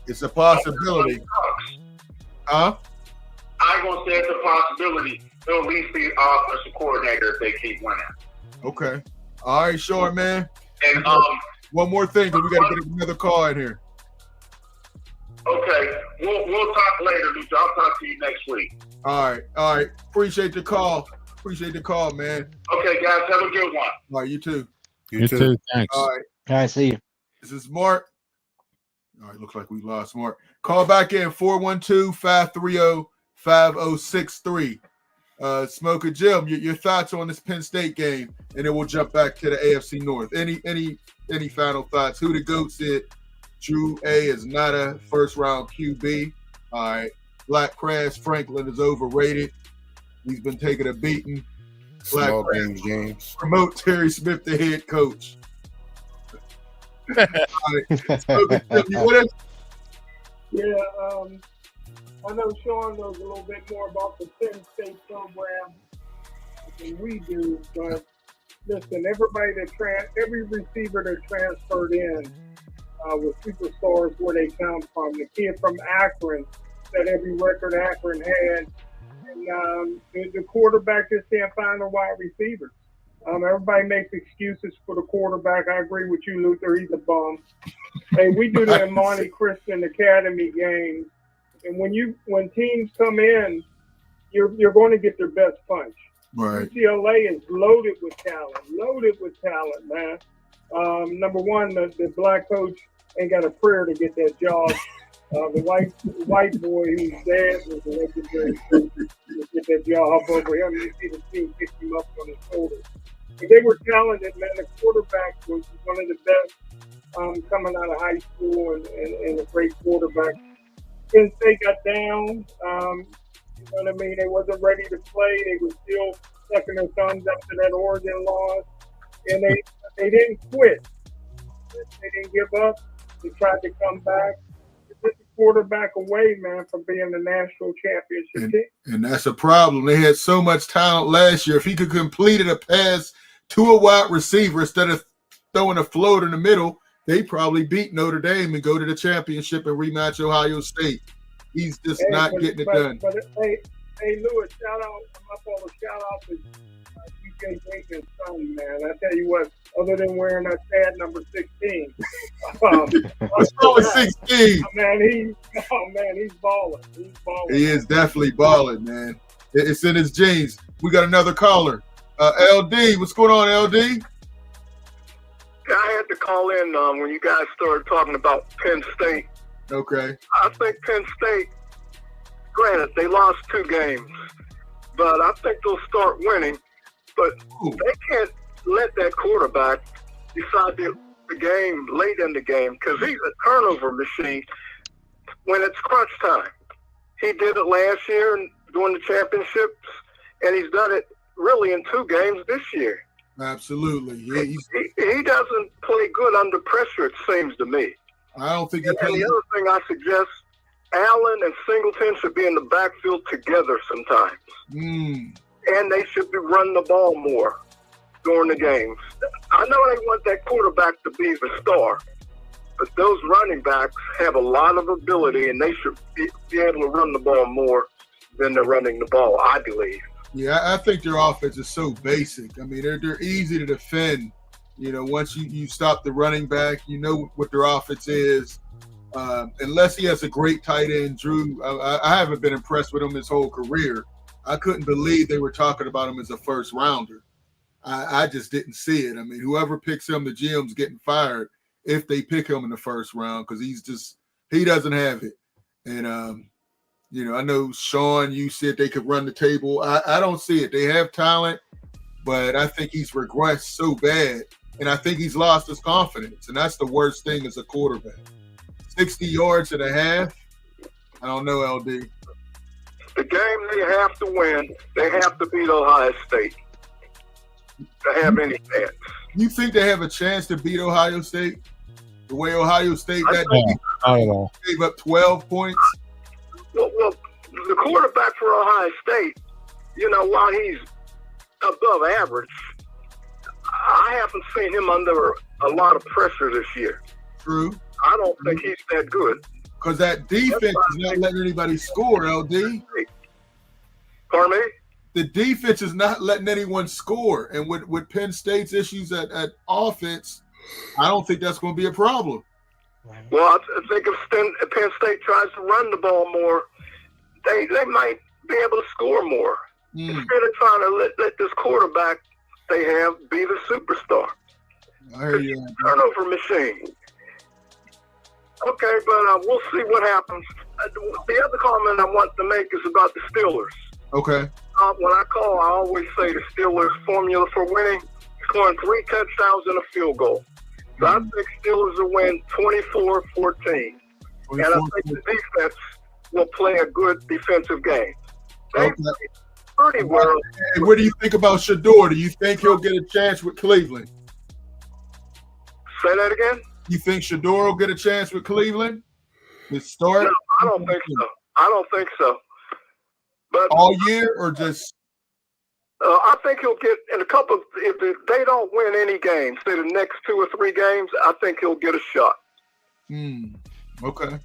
It's a possibility. Huh? I'm going to say it's a possibility. He'll at least be offensive coordinator if they keep winning. Okay. All right, sure, man. And one more thing, because we got to get another call in here. Okay. We'll talk later, Lucha. I'll talk to you next week. All right. Appreciate the call. Man. Okay, guys. Have a good one. All right, you too. You too. Thanks. All right. I see you. This is Mark. All right, looks like we lost Mark. Call back in 412-530-5063. Smoker Jim, your thoughts on this Penn State game, and then we'll jump back to the AFC North. Any final thoughts? Who the GOAT said Drew A is not a first-round QB. All right. Black Crash Franklin is overrated. He's been taking a beating. Small games, James. Promote Terry Smith, the head coach. All right. Smoker Jim, you with us? Yeah, I know Sean knows a little bit more about the Penn State program than we do, but listen, every receiver that transferred in with superstars where they come from. The kid from Akron set every record Akron had, and the quarterback just can't find the wide receivers. Everybody makes excuses for the quarterback. I agree with you, Luther. He's a bum. Hey, we do the Imani Christian Academy games, and when teams come in, you're going to get their best punch. Right. UCLA is loaded with talent, man. Number one, the black coach ain't got a prayer to get that job. The white boy who's dead was a legendary coach to get that job over him. You see the team pick him up on his shoulders. But they were talented, man. The quarterback was one of the best coming out of high school and a great quarterback. Penn State got down. You know what I mean? They wasn't ready to play. They were still sucking their thumbs up to that Oregon loss. And they didn't quit. They didn't give up. They tried to come back. They took the quarterback away, man, from being the national championship team. And that's a problem. They had so much talent last year. If he could complete a pass to a wide receiver instead of throwing a float in the middle, they probably beat Notre Dame and go to the championship and rematch Ohio State. He's just not getting it done. But hey, Lewis, shout out to DJ Jenkins' son, man. I tell you what, other than wearing that sad number 16. What's wrong with 16? He's balling. He is definitely balling, man. It's in his genes. We got another caller. LD, what's going on, LD? I had to call in when you guys started talking about Penn State. Okay. I think Penn State, granted, they lost 2 games, but I think they'll start winning. But they can't let that quarterback decide the game late in the game because he's a turnover machine when it's crunch time. He did it last year during the championships, and he's done it really in 2 games this year. Absolutely. Yeah, he doesn't play good under pressure, it seems to me. I don't think. And the other thing I suggest, Allen and Singleton should be in the backfield together sometimes. And they should be running the ball more during the games. I know they want that quarterback to be the star, but those running backs have a lot of ability, and they should be able to run the ball more than they're running the ball, I believe. Yeah, I think their offense is so basic. I mean, they're easy to defend. You know, once you stop the running back, you know what their offense is. unless he has a great tight end, Drew. I haven't been impressed with him his whole career. I couldn't believe they were talking about him as a first rounder. I just didn't see it. I mean, whoever picks him, the GM's getting fired if they pick him in the first round because he doesn't have it. And, I know, Sean, you said they could run the table. I don't see it. They have talent, but I think he's regressed so bad. And I think he's lost his confidence. And that's the worst thing as a quarterback. 60 yards and a half. I don't know, LD. The game they have to win, they have to beat Ohio State to have any chance. You think they have a chance to beat Ohio State? The way Ohio State gave up 12 points? Well, the quarterback for Ohio State, while he's above average, I haven't seen him under a lot of pressure this year. True. I don't think he's that good. Because that defense is not letting anybody score, LD. Pardon me? The defense is not letting anyone score. And with Penn State's issues at offense, I don't think that's going to be a problem. Well, I think if Penn State tries to run the ball more, they might be able to score more. Instead of trying to let this quarterback they have be the superstar. I hear you. Turnover machine. Okay, but we'll see what happens. The other comment I want to make is about the Steelers. Okay. When I call, I always say the Steelers' formula for winning, scoring 3 touchdowns and a field goal. So I think Steelers will win 24-14. And I think the defense will play a good defensive game. They play pretty well. And what do you think about Shador? Do you think he'll get a chance with Cleveland? Say that again? You think Shador will get a chance with Cleveland? To start? No, I don't think so. But all year or just? I think he'll get in a couple. If they don't win any games, say the next 2 or 3 games, I think he'll get a shot. Okay.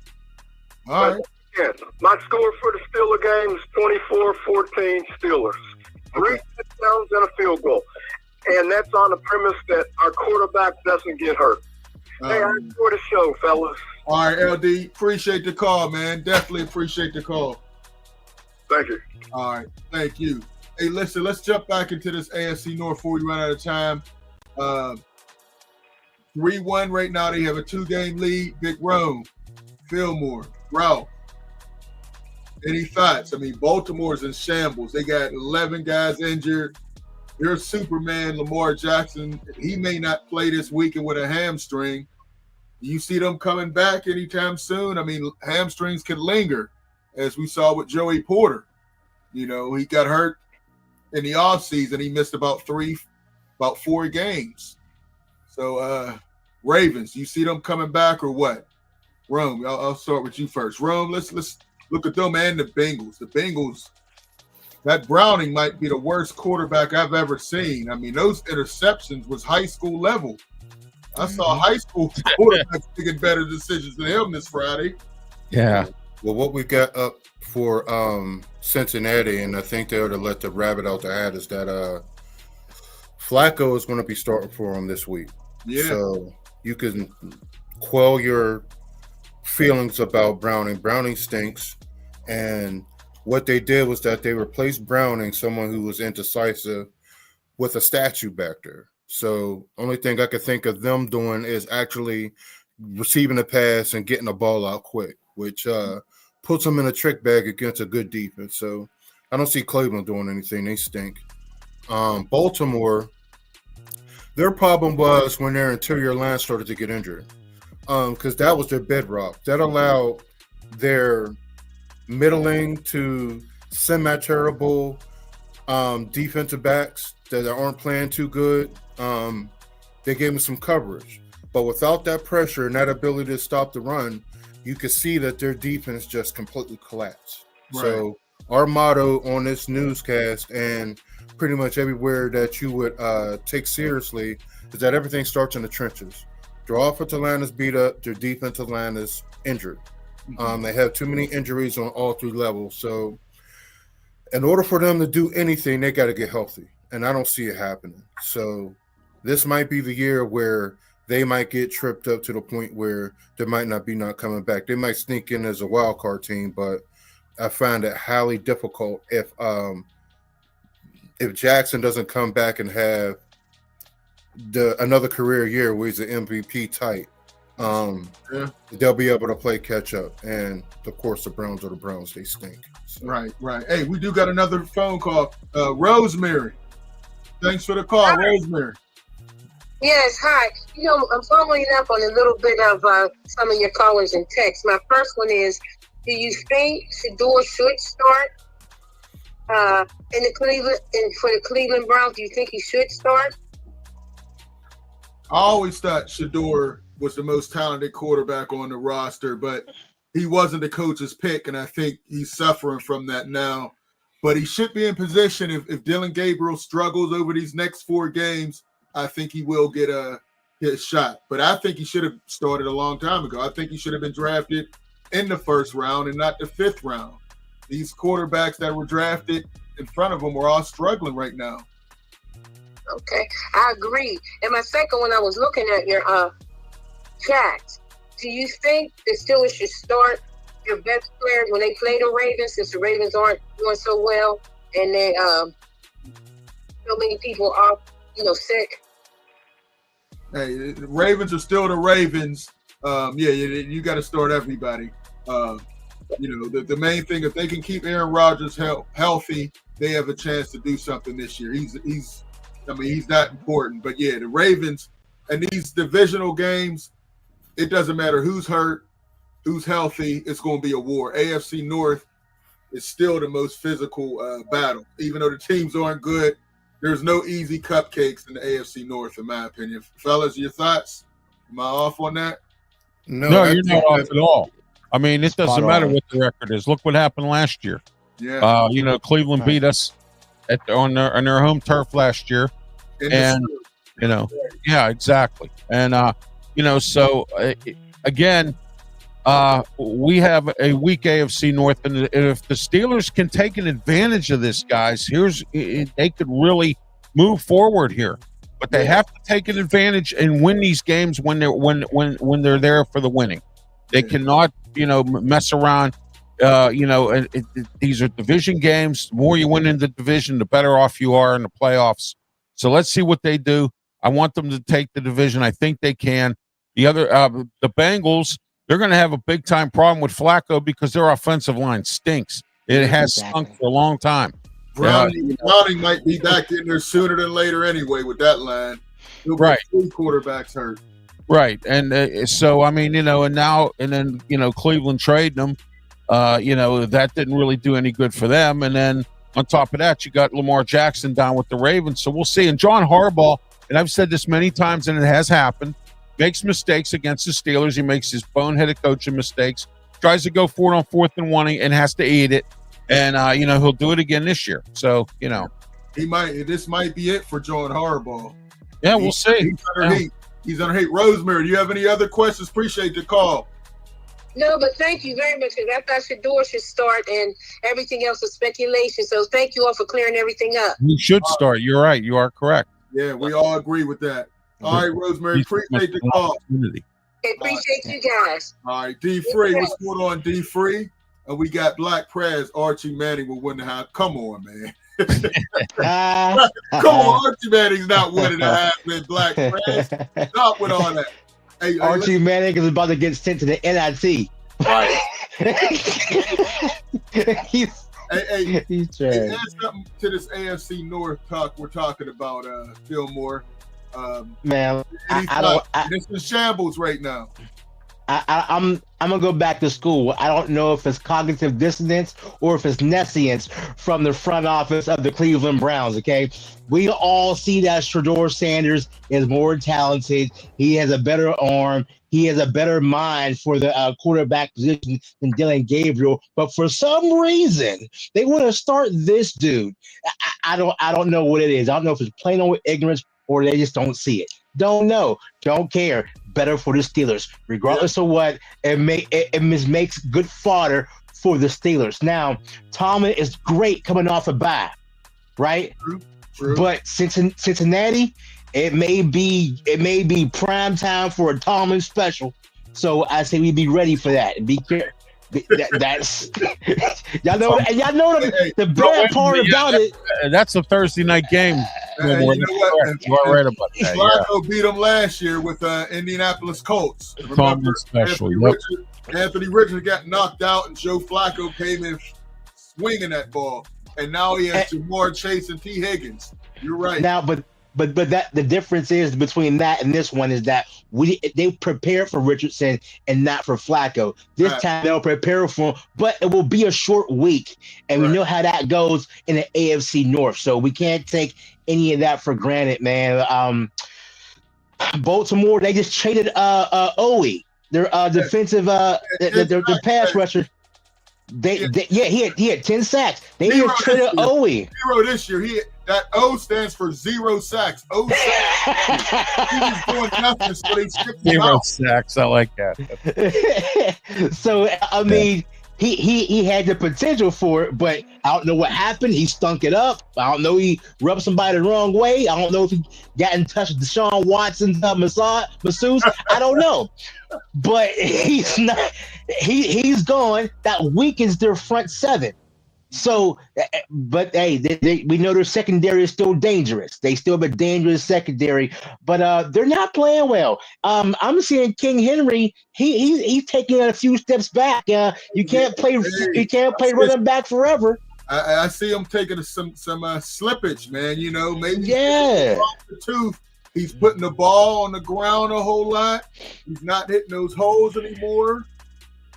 All right. Yeah, my score for the Steeler game is 24-14 Steelers. 3 touchdowns and a field goal, and that's on the premise that our quarterback doesn't get hurt. Hey, I enjoy the show, fellas. All right, LD. Appreciate the call, man. Definitely appreciate the call. Thank you. All right. Thank you. Hey, listen, let's jump back into this AFC North before we run out of time. 3-1 right now. They have a 2-game lead. Big Rome, Fillmore, Ralph. Any thoughts? I mean, Baltimore's in shambles. They got 11 guys injured. Their Superman, Lamar Jackson, he may not play this weekend with a hamstring. Do you see them coming back anytime soon? I mean, hamstrings can linger, as we saw with Joey Porter. He got hurt in the offseason. He missed about 4 games. So, Ravens, you see them coming back or what? Rome, I'll start with you first. Rome, let's look at them and the Bengals. The Bengals, that Browning might be the worst quarterback I've ever seen. I mean, those interceptions was high school level. I saw high school quarterbacks making better decisions than him this Friday. Yeah. Well, what we got up for Cincinnati, and I think they ought to let the rabbit out the hat, is that Flacco is going to be starting for them this week. Yeah. So you can quell your feelings about Browning. Browning stinks. And what they did was that they replaced Browning, someone who was indecisive, with a statue back there. So only thing I could think of them doing is actually receiving a pass and getting the ball out quick, which puts them in a trick bag against a good defense. So I don't see Cleveland doing anything. They stink. Baltimore, their problem was when their interior line started to get injured, because that was their bedrock. That allowed their middling to semi-terrible defensive backs that aren't playing too good. They gave them some coverage. But without that pressure and that ability to stop the run, you could see that their defense just completely collapsed. Right. So our motto on this newscast and pretty much everywhere that you would take seriously is that everything starts in the trenches. Their offensive line is beat up. Their defensive line is injured. They have too many injuries on all 3 levels. So in order for them to do anything, they got to get healthy. And I don't see it happening. So this might be the year where they might get tripped up to the point where they might not coming back. They might sneak in as a wild card team, but I find it highly difficult if Jackson doesn't come back and have another career year where he's an MVP type. They'll be able to play catch up, and of course the Browns are the Browns. They stink. So. Right. Hey, we do got another phone call. Rosemary, thanks for the call. Hi. Rosemary. Yes, hi. I'm following up on a little bit of some of your callers and texts. My first one is, do you think Shedeur should start in the Cleveland and for the Cleveland Browns? Do you think he should start? I always thought Shedeur was the most talented quarterback on the roster, but he wasn't the coach's pick, and I think he's suffering from that now. But he should be in position if Dylan Gabriel struggles over these next 4 games. I think he will get his shot. But I think he should have started a long time ago. I think he should have been drafted in the 1st round and not the 5th round. These quarterbacks that were drafted in front of him are all struggling right now. Okay, I agree. And my second one, I was looking at your chat. Do you think the Steelers should start your best players when they play the Ravens, since the Ravens aren't doing so well and they so many people are sick? Hey, the Ravens are still the Ravens. You got to start everybody. The main thing, if they can keep Aaron Rodgers healthy, they have a chance to do something this year. He's not important, but the Ravens and these divisional games, it doesn't matter who's hurt, who's healthy. It's going to be a war. AFC North is still the most physical battle, even though the teams aren't good. There's no easy cupcakes in the AFC North, in my opinion. Fellas, your thoughts? Am I off on that? No, you're not off at all. I mean, it doesn't matter what the record is. Look what happened last year. Yeah. Cleveland beat us on their home turf last year. And exactly. And, again, we have a weak AFC North, and if the Steelers can take an advantage of this, guys, they could really move forward here. But they have to take an advantage and win these games when they're there for the winning. They cannot, mess around. These are division games. The more you win in the division, the better off you are in the playoffs. So let's see what they do. I want them to take the division. I think they can. The Bengals, they're going to have a big-time problem with Flacco because their offensive line stinks. It has stunk for a long time. Browning might be back in there sooner than later anyway with that line. Right. 3 quarterbacks hurt. Right. And then Cleveland trading them, that didn't really do any good for them. And then on top of that, you got Lamar Jackson down with the Ravens. So we'll see. And John Harbaugh, and I've said this many times, and it has happened, makes mistakes against the Steelers. He makes his boneheaded coaching mistakes, tries to go for it on 4th and 1 and has to eat it. And, he'll do it again this year. So, this might be it for John Harbaugh. Yeah, we'll see. He's under hate. Rosemary, do you have any other questions? Appreciate the call. No, but thank you very much, because I thought Shedeur should start and everything else is speculation. So thank you all for clearing everything up. You should start. You're right. You are correct. Yeah, we all agree with that. All right, Rosemary, appreciate the call. Appreciate you guys. All right, D Free, what's going on, D Free? And we got Black Prez. Archie Manning will win the half. Come on, man. Come on, Archie Manning's not winning the half, man. Black Prez. Stop with all that. Hey, Archie Manning is about to get sent to the NIT. Right. He's add something to this AFC North talk we're talking about, Fillmore. Man, this is shambles right now. I'm gonna go back to school. I don't know if it's cognitive dissonance or if it's nescience from the front office of the Cleveland Browns. Okay, we all see that Shedeur Sanders is more talented. He has a better arm. He has a better mind for the quarterback position than Dylan Gabriel. But for some reason, they want to start this dude. I don't know what it is. I don't know if it's plain old ignorance or they just don't see it. Don't know. Don't care. Better for the Steelers. Regardless of what, it makes good fodder for the Steelers. Now, Tomlin is great coming off a bye, right? True. But Cincinnati It may be prime time for a Tomlin special. So I say we be ready for that. Be careful. That's y'all know. And y'all know the bad part about it. That's a Thursday night game. You know what? You are right about that. Flacco beat them last year with Indianapolis Colts. Remember, special. Anthony Richards got knocked out, and Joe Flacco came in swinging that ball, and now he has Jamar Chase and T. Higgins. You're right. Now, but that the difference is between that and this one is that they prepared for Richardson and not for Flacco. This time they'll prepare for him, but it will be a short week, and we know how that goes in the AFC North. So we can't take any of that for granted, man. Baltimore, they just traded Owe, their defensive their pass rusher. He had 10 sacks. They just traded Owe. 0 this year. That O stands for 0 sacks. O sacks. He was doing nothing, so they skipped him 0 out. sacks. I like that. So I mean, he had the potential for it, but I don't know what happened. He stunk it up. I don't know. He rubbed somebody the wrong way. I don't know if he got in touch with Deshaun Watson's masseuse. I don't know, but he's not. He's gone. That weakens their front seven. So, but hey, we know their secondary is still dangerous. They still have a dangerous secondary, but they're not playing well. I'm seeing King Henry. He's taking a few steps back. You can't play running back forever. I see him taking some slippage, man. You know, maybe the tooth. He's putting the ball on the ground a whole lot. He's not hitting those holes anymore.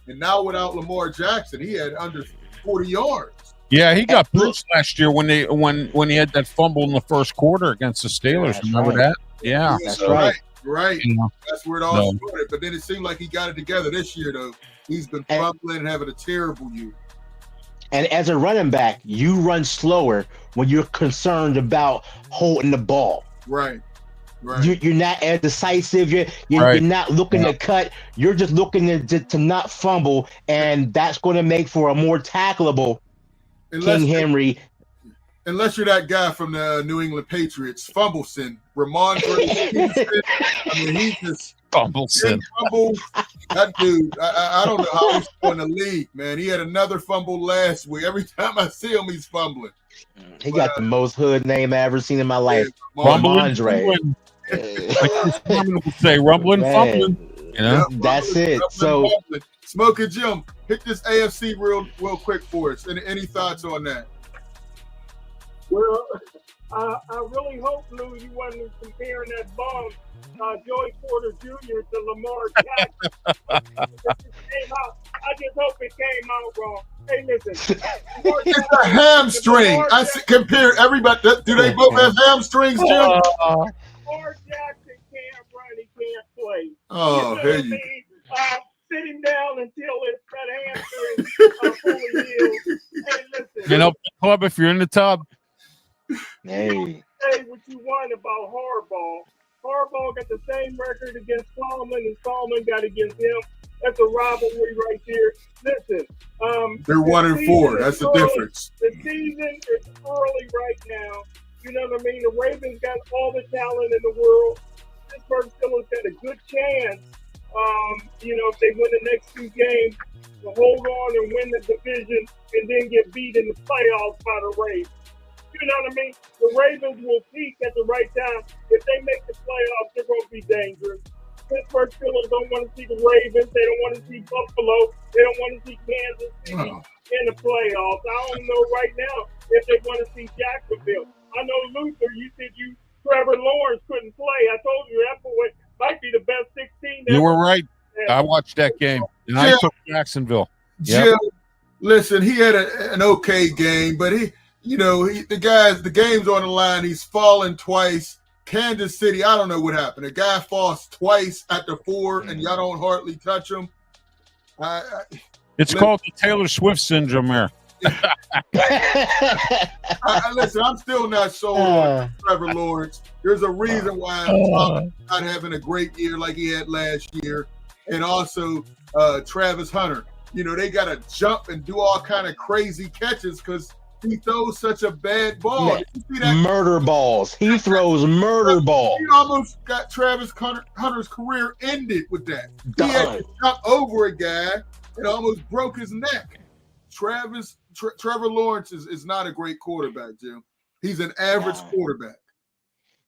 And now without Lamar Jackson, he had under 40 yards. Yeah, he got bruised last year when he had that fumble in the first quarter against the Steelers. Remember that? Yeah, that's right. Right. That's where it all started. But then it seemed like he got it together this year, though. He's been fumbling and having a terrible year. And as a running back, you run slower when you're concerned about holding the ball. Right. You're not as decisive. You're not looking to cut. You're just looking to not fumble, and that's going to make for a more tackleable King Henry. Unless you're that guy from the New England Patriots, Fumbleson, Ramondre Stevenson. I mean, he's just Fumbleson. That dude, I don't know how he's in the league, man. He had another fumble last week. Every time I see him, he's fumbling. He got the most hood name I ever seen in my life. Ramondre. Like say, rumbling, fumbling. You know, that's it. So, Smoky Jim, hit this AFC real quick for us. Any thoughts on that? Well, I really hope, Lou, you wasn't comparing that bum, Joey Porter Jr. to Lamar Jackson. I just hope it came out wrong. Hey, listen. It's a hamstring. I compare everybody. Do they both have hamstrings, Jim? Lamar Jackson can't run. He can't play. Oh, here you go. Sit him down until that hamstring fully healed. Hey, listen. You know, club if you're in the tub. Hey. Say what you want about Harbaugh. Harbaugh got the same record against Coleman, and Coleman got against him. That's a rivalry right there. Listen, they're 1-4. That's the difference. The season is early right now. You know what I mean? The Ravens got all the talent in the world. Pittsburgh Steelers got a good chance. If they win the next 2 games, to hold on and win the division, and then get beat in the playoffs by the Ravens. You know what I mean? The Ravens will peak at the right time. If they make the playoffs, they're going to be dangerous. Pittsburgh Steelers don't want to see the Ravens. They don't want to see Buffalo. They don't want to see Kansas City in the playoffs. I don't know right now if they want to see Jacksonville. I know, Luther, you said Trevor Lawrence couldn't play. I told you that boy might be the best 16. You were right. I watched that game, and I took Jacksonville. Jim, listen, he had an okay game, but the game's on the line. He's fallen twice. Kansas City, I don't know what happened. A guy falls twice at the 4, and y'all don't hardly touch him. It's called the Taylor Swift syndrome here. Listen, I'm still not sold on Trevor Lawrence. There's a reason why I'm not having a great year like he had last year. And also Travis Hunter. They got to jump and do all kind of crazy catches because he throws such a bad ball. Did you see that? Murder balls. He throws murder balls. He almost got Travis Hunter's career ended with that. He had Done. to jump over a guy and almost broke his neck. Trevor Lawrence is not a great quarterback, Jim. He's an average quarterback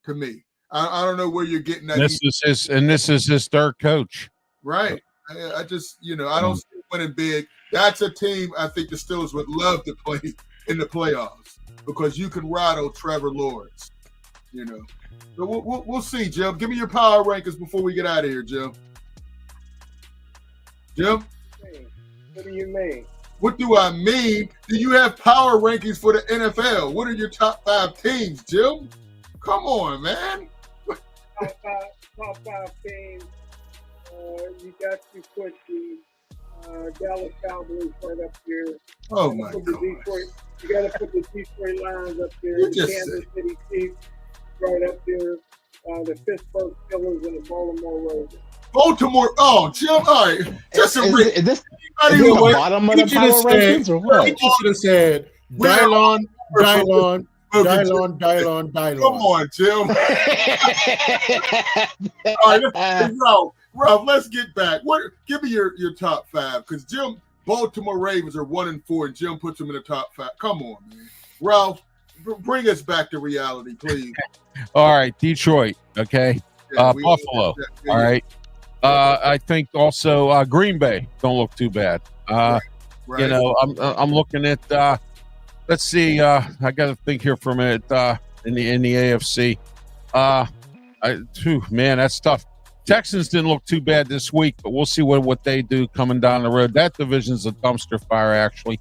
to me. I don't know where you're getting that. This is his third coach. Right. I just, I don't see him winning big. That's a team I think the Steelers would love to play in the playoffs because you can rattle Trevor Lawrence. So we'll see, Jim. Give me your power rankings before we get out of here, Jim. Jim? What do you mean? What do I mean? Do you have power rankings for the NFL? What are your top 5 teams, Jim? Come on, man. Top five teams. You got to put the Dallas Cowboys right up there. Oh, my God. You got to put the Detroit Lions up there. You The just Kansas City Chiefs right up there. The Pittsburgh Steelers and the Baltimore Ravens. Baltimore. Oh, Jim. All right. Just a Is this the bottom of the power rankings or what? He should have said, Dylon. Come on, Jim. All right, Ralph, let's get back. Give me your top 5 because Jim, Baltimore Ravens are 1-4, and Jim puts them in the top 5. Come on, man. Ralph, bring us back to reality, please. All right, Detroit. Okay, Buffalo. All right. I think also Green Bay don't look too bad. Right. I'm looking at. Let's see. I got to think here for a minute. In the AFC, man, that's tough. Texans didn't look too bad this week, but we'll see what they do coming down the road. That division's a dumpster fire, actually.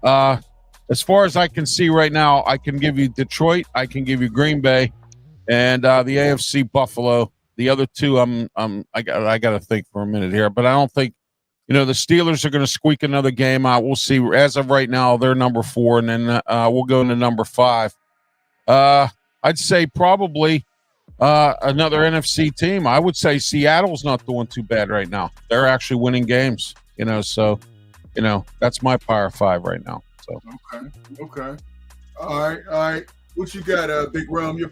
As far as I can see right now, I can give you Detroit, I can give you Green Bay, and the AFC Buffalo. The other two, I got to think for a minute here, but I don't think. The Steelers are going to squeak another game out. We'll see. As of right now, they're number 4, and then we'll go into number 5. I'd say probably another NFC team. I would say Seattle's not doing too bad right now. They're actually winning games. So that's my Power 5 right now. So Okay. All right. What you got, Big Rum? Your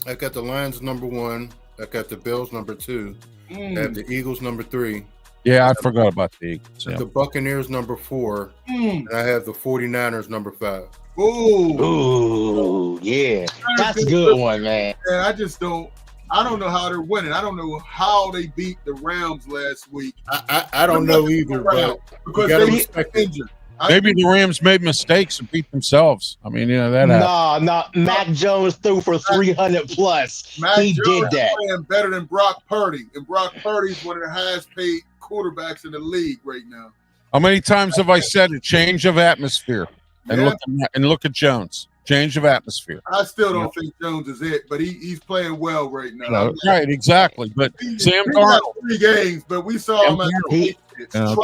I got the Lions number 1. I got the Bills number 2. I have the Eagles number 3. Yeah, I forgot about the Eagles. The Buccaneers number 4. And I have the 49ers number 5. Ooh, yeah. That's a good one, man. I don't know how they're winning. I don't know how they beat the Rams last week. I don't know either, but because they were injured. Maybe the Rams made mistakes and beat themselves. I mean, that happened. No. Mac Jones threw for 300 plus. He did that. Playing better than Brock Purdy, and Brock Purdy's one of the highest paid quarterbacks in the league right now. How many times have I said a change of atmosphere? And look at Jones. Change of atmosphere. I still don't think Jones is it, but he's playing well right now. Right, exactly. But Sam Darnold, 3 games, but we saw him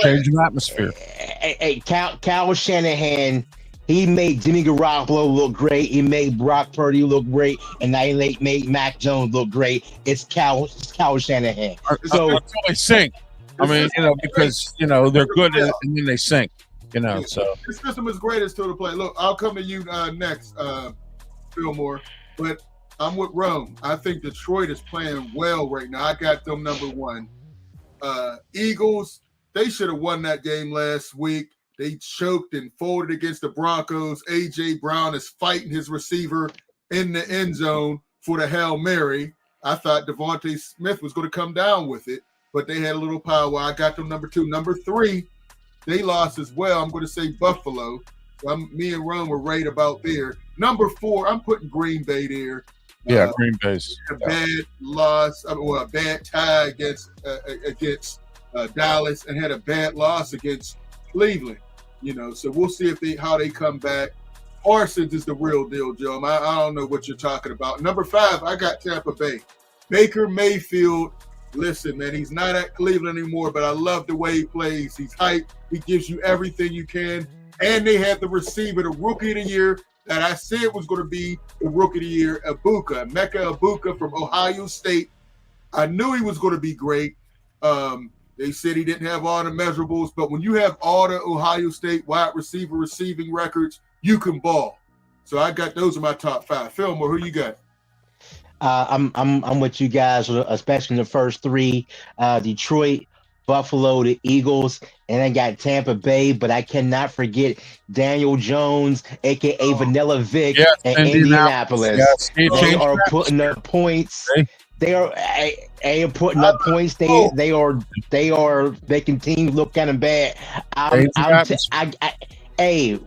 change of atmosphere. Hey, Kyle Shanahan, he made Jimmy Garoppolo look great. He made Brock Purdy look great, and now he made Mac Jones look great. It's Kyle Shanahan. So that's how they sink. I mean, because they're good and then they sink. So this system is greatest to the play. Look, I'll come to you next, Fillmore, but I'm with Rome. I think Detroit is playing well right now. I got them number 1. Eagles, they should have won that game last week. They choked and folded against the Broncos. A.J. Brown is fighting his receiver in the end zone for the Hail Mary. I thought Devontae Smith was going to come down with it, but they had a little power. I got them number 2. Number 3, they lost as well. I'm going to say Buffalo. Me and Ron were right about there. Number 4, I'm putting Green Bay there. Yeah, Green Bay's a bad loss, a bad tie against Dallas, and had a bad loss against Cleveland. So we'll see how they come back. Parsons is the real deal, Joe. I don't know what you're talking about. Number 5, I got Tampa Bay. Baker Mayfield. Listen, man, he's not at Cleveland anymore, but I love the way he plays. He's hyped. He gives you everything you can. And they had the receiver, the rookie of the year, that I said was going to be the rookie of the year, Emeka Egbuka from Ohio State. I knew he was going to be great. They said he didn't have all the measurables, but when you have all the Ohio State wide receiver receiving records, you can ball. So I got those are my top 5. Fillmore, who you got? I'm with you guys, especially in the first 3. Detroit, Buffalo, the Eagles, and I got Tampa Bay, but I cannot forget Daniel Jones, aka Vanilla Vic, and Indianapolis. Yes, they are putting up points. They are putting up points. They are making teams look kind of bad. Hey,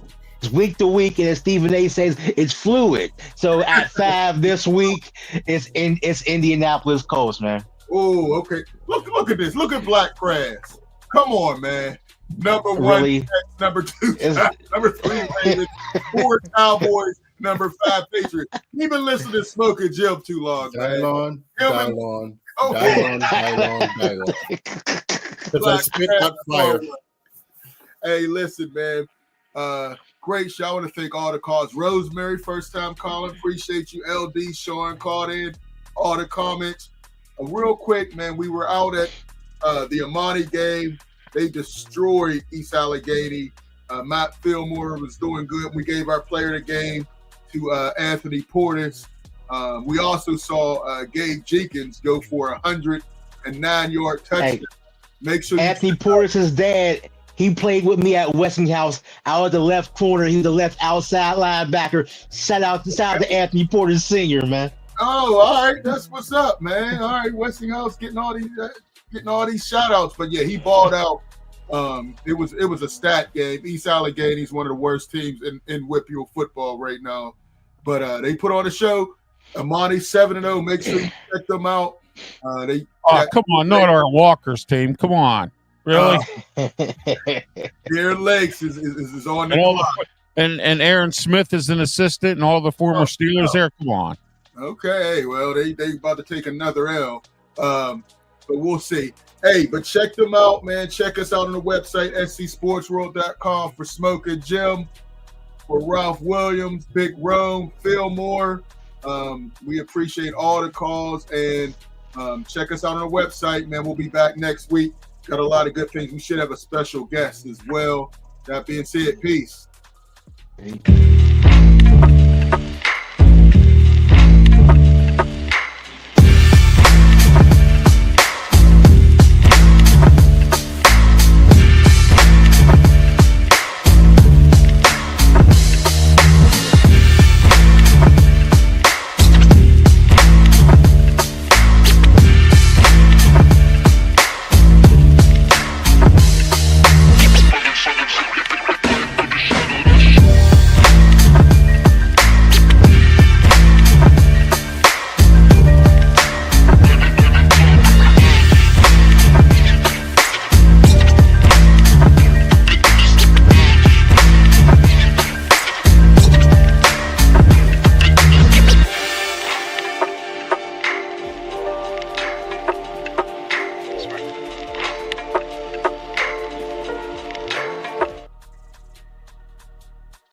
it's week to week, and as Stephen A says, it's fluid. So at 5 this week, it's Indianapolis Colts, man. Oh, okay. Look at this. Look at Black Crass. Come on, man. Number 1, really? Number 2, number 3, Ravens, 4 Cowboys, number 5 Patriots. You've been listening to Smoking Jim too long, man. Dylon. Because I spit out fire. Hey, listen, man. Great show. I want to thank all the calls. Rosemary, first time calling. Appreciate you. LD, Sean called in. All the comments. Real quick, man, we were out at the Amani game. They destroyed East Allegheny. Matt Fillmore was doing good. We gave our player of the game to Anthony Portis. We also saw Gabe Jenkins go for a 109-yard touchdown. Hey, make sure Anthony Portis' dad. He played with me at Westinghouse. Out of the left corner, he's the left outside linebacker. Shout out to Anthony Portis Sr., man. Oh, all right, that's what's up, man. All right, Westinghouse getting all these shout outs, but yeah, he balled out. It was a stat game. East Allegheny is one of the worst teams in Whitfield football right now, but they put on a show. Amani 7-0. Make sure you check them out. Come on, not our Walker's team. Come on, really? Their Lakes is on the clock. And Aaron Smith is an assistant, and all the former Steelers there. Come on. Okay, well, they about to take another L, but we'll see. Hey, but check them out, man. Check us out on the website, scsportsworld.com for Smoking Jim, for Ralph Williams, Big Rome, Fillmore. We appreciate all the calls, and check us out on the website, man. We'll be back next week. Got a lot of good things. We should have a special guest as well. That being said, peace.